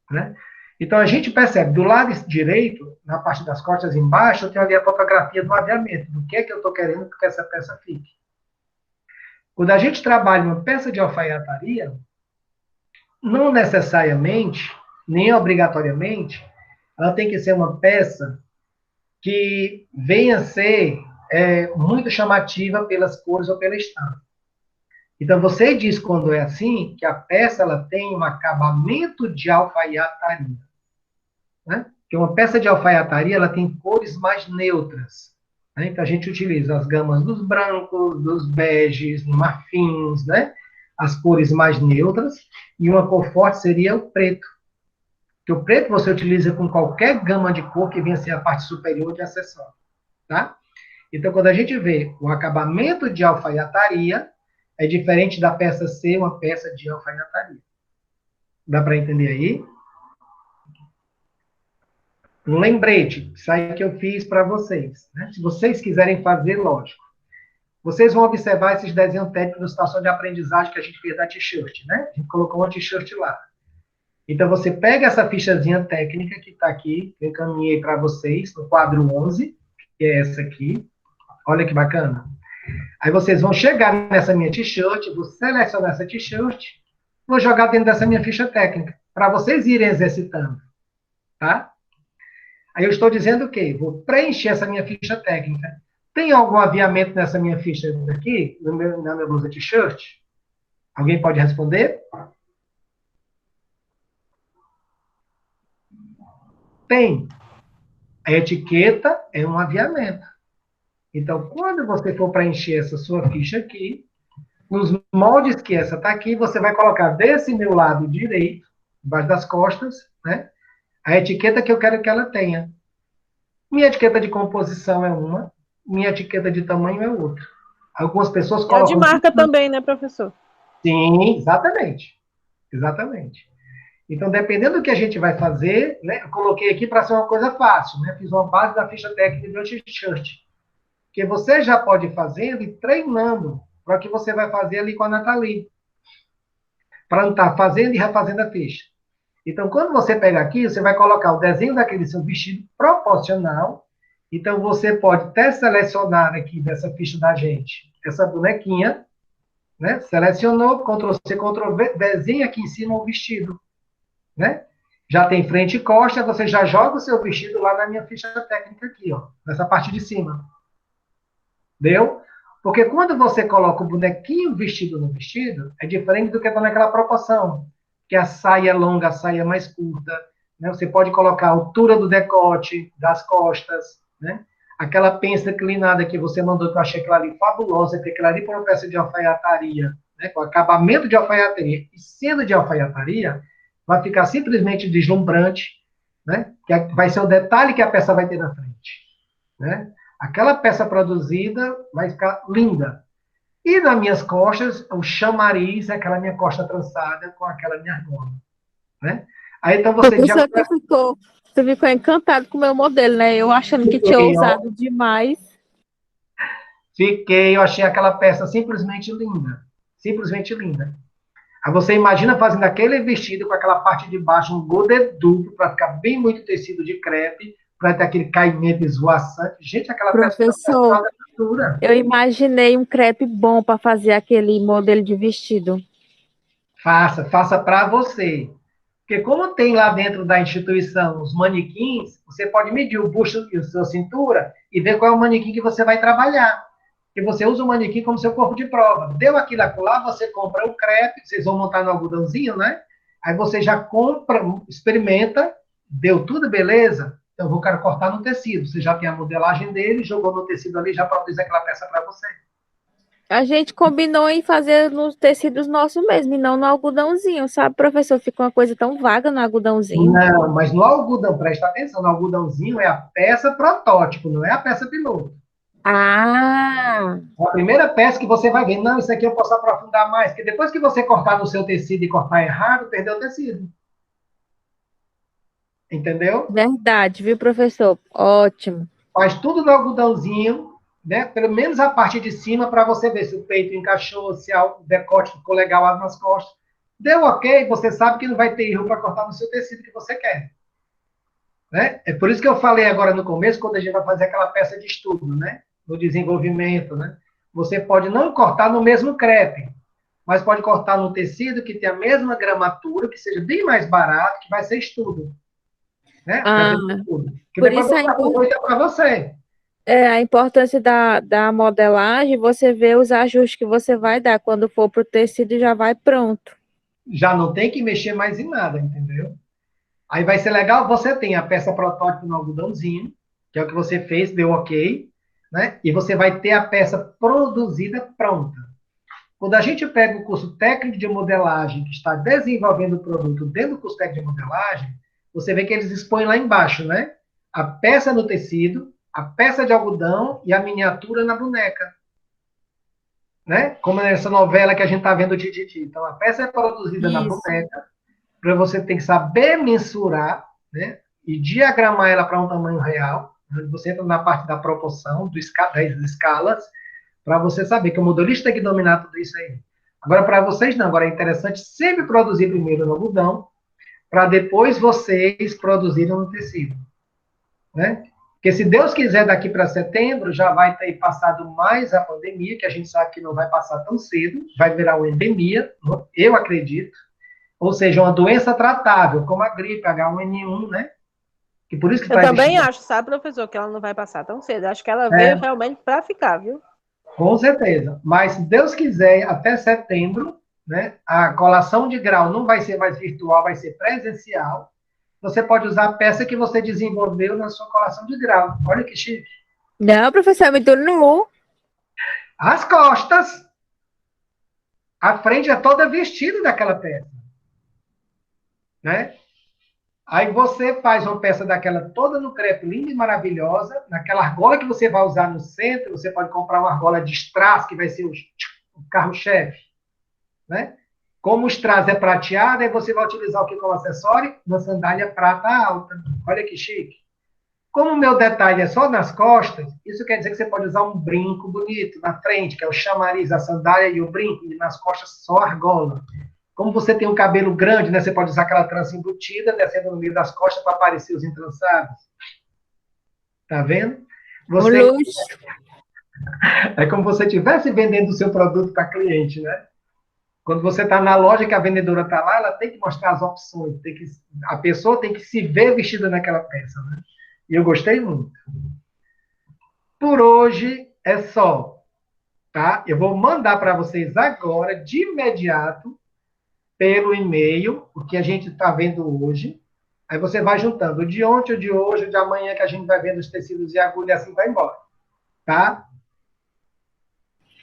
né? Então, a gente percebe, do lado direito, na parte das costas embaixo, eu tenho ali a fotografia do aviamento, do que é que eu estou querendo que essa peça fique. Quando a gente trabalha uma peça de alfaiataria, não necessariamente, nem obrigatoriamente, ela tem que ser uma peça que venha a ser muito chamativa pelas cores ou pela estampa. Então, você diz, quando é assim, que a peça ela tem um acabamento de alfaiataria, né? Porque uma peça de alfaiataria ela tem cores mais neutras, né? Então, a gente utiliza as gamas dos brancos, dos beges, marfins, né? As cores mais neutras, e uma cor forte seria o preto. Porque o preto você utiliza com qualquer gama de cor que venha a ser a parte superior de acessório, tá? Então, quando a gente vê o acabamento de alfaiataria, é diferente da peça ser uma peça de alfaiataria. Dá para entender aí? Um lembrete, isso aí que eu fiz para vocês. Né? Se vocês quiserem fazer, lógico. Vocês vão observar esses desenhos técnicos na situação de aprendizagem que a gente fez da t-shirt, né? A gente colocou uma t-shirt lá. Então, você pega essa fichazinha técnica que está aqui, que eu encaminhei para vocês, no quadro 11, que é essa aqui. Olha que bacana. Aí vocês vão chegar nessa minha t-shirt, vou selecionar essa t-shirt, vou jogar dentro dessa minha ficha técnica, para vocês irem exercitando, tá? Aí eu estou dizendo o quê? Vou preencher essa minha ficha técnica. Tem algum aviamento nessa minha ficha aqui, na minha blusa t-shirt? Alguém pode responder? Tem. A etiqueta é um aviamento. Então, quando você for preencher essa sua ficha aqui, nos moldes que essa está aqui, você vai colocar desse meu lado direito, embaixo das costas, né? A etiqueta que eu quero que ela tenha. Minha etiqueta de composição é uma, minha etiqueta de tamanho é outra. Algumas pessoas E a de colocam... marca também, né, professor? Sim, exatamente. Exatamente. Então, dependendo do que a gente vai fazer, né, eu coloquei aqui para ser uma coisa fácil, né? Fiz uma base da ficha técnica do t-shirt. Que você já pode ir fazendo e treinando para o que você vai fazer ali com a Nathalie. Para não estar fazendo e refazendo a ficha. Então, quando você pega aqui, você vai colocar o desenho daquele seu vestido proporcional. Então, você pode até selecionar aqui dessa ficha da gente, essa bonequinha, né? Selecionou, Ctrl+C, Ctrl+V, desenha aqui em cima o vestido, né? Já tem frente e costa, você já joga o seu vestido lá na minha ficha técnica aqui, ó, nessa parte de cima. Deu? Porque quando você coloca o bonequinho vestido no vestido, é diferente do que está naquela proporção. Que a saia é longa, a saia é mais curta. Né? Você pode colocar a altura do decote, das costas. Né? Aquela pensa inclinada que você mandou, que eu achei aquela ali fabulosa, que aquela ali foi uma peça de alfaiataria, né? Com acabamento de alfaiataria e sendo de alfaiataria, vai ficar simplesmente deslumbrante, né? Que vai ser o detalhe que a peça vai ter na frente. Né? Aquela peça produzida vai ficar linda. E nas minhas costas, o chamariz é aquela minha costa trançada com aquela minha argola. Né? Aí então você já... Você ficou encantado com o meu modelo, né? Eu achando que tinha ousado demais. Fiquei, eu achei aquela peça simplesmente linda. Simplesmente linda. Aí você imagina fazendo aquele vestido com aquela parte de baixo, um godê duplo, para ficar bem muito tecido de crepe, para ter aquele caimento esvoaçante. Gente, aquela Professor, peça eu imaginei um crepe bom para fazer aquele modelo de vestido. Faça para você. Porque como tem lá dentro da instituição os manequins, você pode medir o busto e a sua cintura e ver qual é o manequim que você vai trabalhar. Porque você usa o manequim como seu corpo de prova. Deu aquilo lá, você compra o crepe, vocês vão montar no algodãozinho, né? Aí você já compra, experimenta, deu tudo beleza, então eu quero cortar no tecido. Você já tem a modelagem dele, jogou no tecido ali, já produz aquela peça para você. A gente combinou em fazer nos tecidos nossos mesmo, e não no algodãozinho, sabe, professor? Fica uma coisa tão vaga no algodãozinho. Não, mas no algodão, presta atenção, no algodãozinho é a peça protótipo, não é a peça piloto. Ah! A primeira peça que você vai ver, não, isso aqui eu posso aprofundar mais, porque depois que você cortar no seu tecido e cortar errado, perdeu o tecido. Entendeu? Verdade, viu, professor? Ótimo. Faz tudo no algodãozinho, né? Pelo menos a parte de cima, para você ver se o peito encaixou, se o decote ficou legal lá nas costas. Deu ok, você sabe que não vai ter erro para cortar no seu tecido que você quer. Né? É por isso que eu falei agora no começo, quando a gente vai fazer aquela peça de estudo, né? No desenvolvimento, né? Você pode não cortar no mesmo crepe, mas pode cortar no tecido que tem a mesma gramatura, que seja bem mais barato, que vai ser estudo. Né? Ah, estudo. Que por depois isso você aproveita para você. a importância da modelagem, você vê os ajustes que você vai dar. Quando for para o tecido, já vai pronto. Já não tem que mexer mais em nada, entendeu? Aí vai ser legal, você tem a peça protótipo no algodãozinho, que é o que você fez, deu ok, né? E você vai ter a peça produzida pronta. Quando a gente pega o curso técnico de modelagem, que está desenvolvendo o produto dentro do curso técnico de modelagem, você vê que eles expõem lá embaixo, né? A peça no tecido, a peça de algodão e a miniatura na boneca. Né? Como nessa novela que a gente está vendo o Tititi. Então, a peça é produzida na boneca, para você ter que saber mensurar, né? E diagramar ela para um tamanho real. Você entra na parte da proporção, das escalas, para você saber que o modelista tem que dominar tudo isso aí. Agora, para vocês não. Agora, é interessante sempre produzir primeiro no algodão, para depois vocês produzirem no tecido. Né? Porque se Deus quiser, daqui para setembro, já vai ter passado mais a pandemia, que a gente sabe que não vai passar tão cedo, vai virar uma endemia, eu acredito. Ou seja, uma doença tratável, como a gripe, H1N1, né? E por isso que eu também acho, sabe, professor, que ela não vai passar tão cedo. Acho que ela veio realmente para ficar, viu? Com certeza. Mas, se Deus quiser, até setembro, né, a colação de grau não vai ser mais virtual, vai ser presencial. Você pode usar a peça que você desenvolveu na sua colação de grau. Olha que chique. Não, professor, é muito nu. As costas. A frente é toda vestida daquela peça. Né? Aí você faz uma peça daquela toda no crepe, linda e maravilhosa, naquela argola que você vai usar no centro, você pode comprar uma argola de strass, que vai ser o carro-chefe. Né? Como o strass é prateado, aí você vai utilizar o que como acessório? Uma sandália prata alta. Olha que chique. Como o meu detalhe é só nas costas, isso quer dizer que você pode usar um brinco bonito na frente, que é o chamariz, a sandália e o brinco, e nas costas só argola. Como você tem um cabelo grande, né, você pode usar aquela trança embutida, descendo no meio das costas para aparecer os entrançados. Tá vendo? Você... É como se você estivesse vendendo o seu produto para cliente, né? Quando você está na loja que a vendedora está lá, ela tem que mostrar as opções, a pessoa tem que se ver vestida naquela peça, né? E eu gostei muito. Por hoje é só, tá? Eu vou mandar para vocês agora, de imediato, pelo e-mail, o que a gente está vendo hoje. Aí você vai juntando o de ontem, o de hoje, o de amanhã, que a gente vai vendo os tecidos e agulha e assim vai embora. Tá?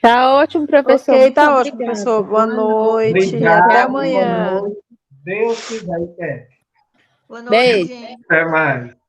Tá ótimo, professor. Ok, tá ótimo, professor. Boa noite. Obrigado, Até amanhã. Deus quiser e quer. Boa noite, Beijo. gente. Até mais.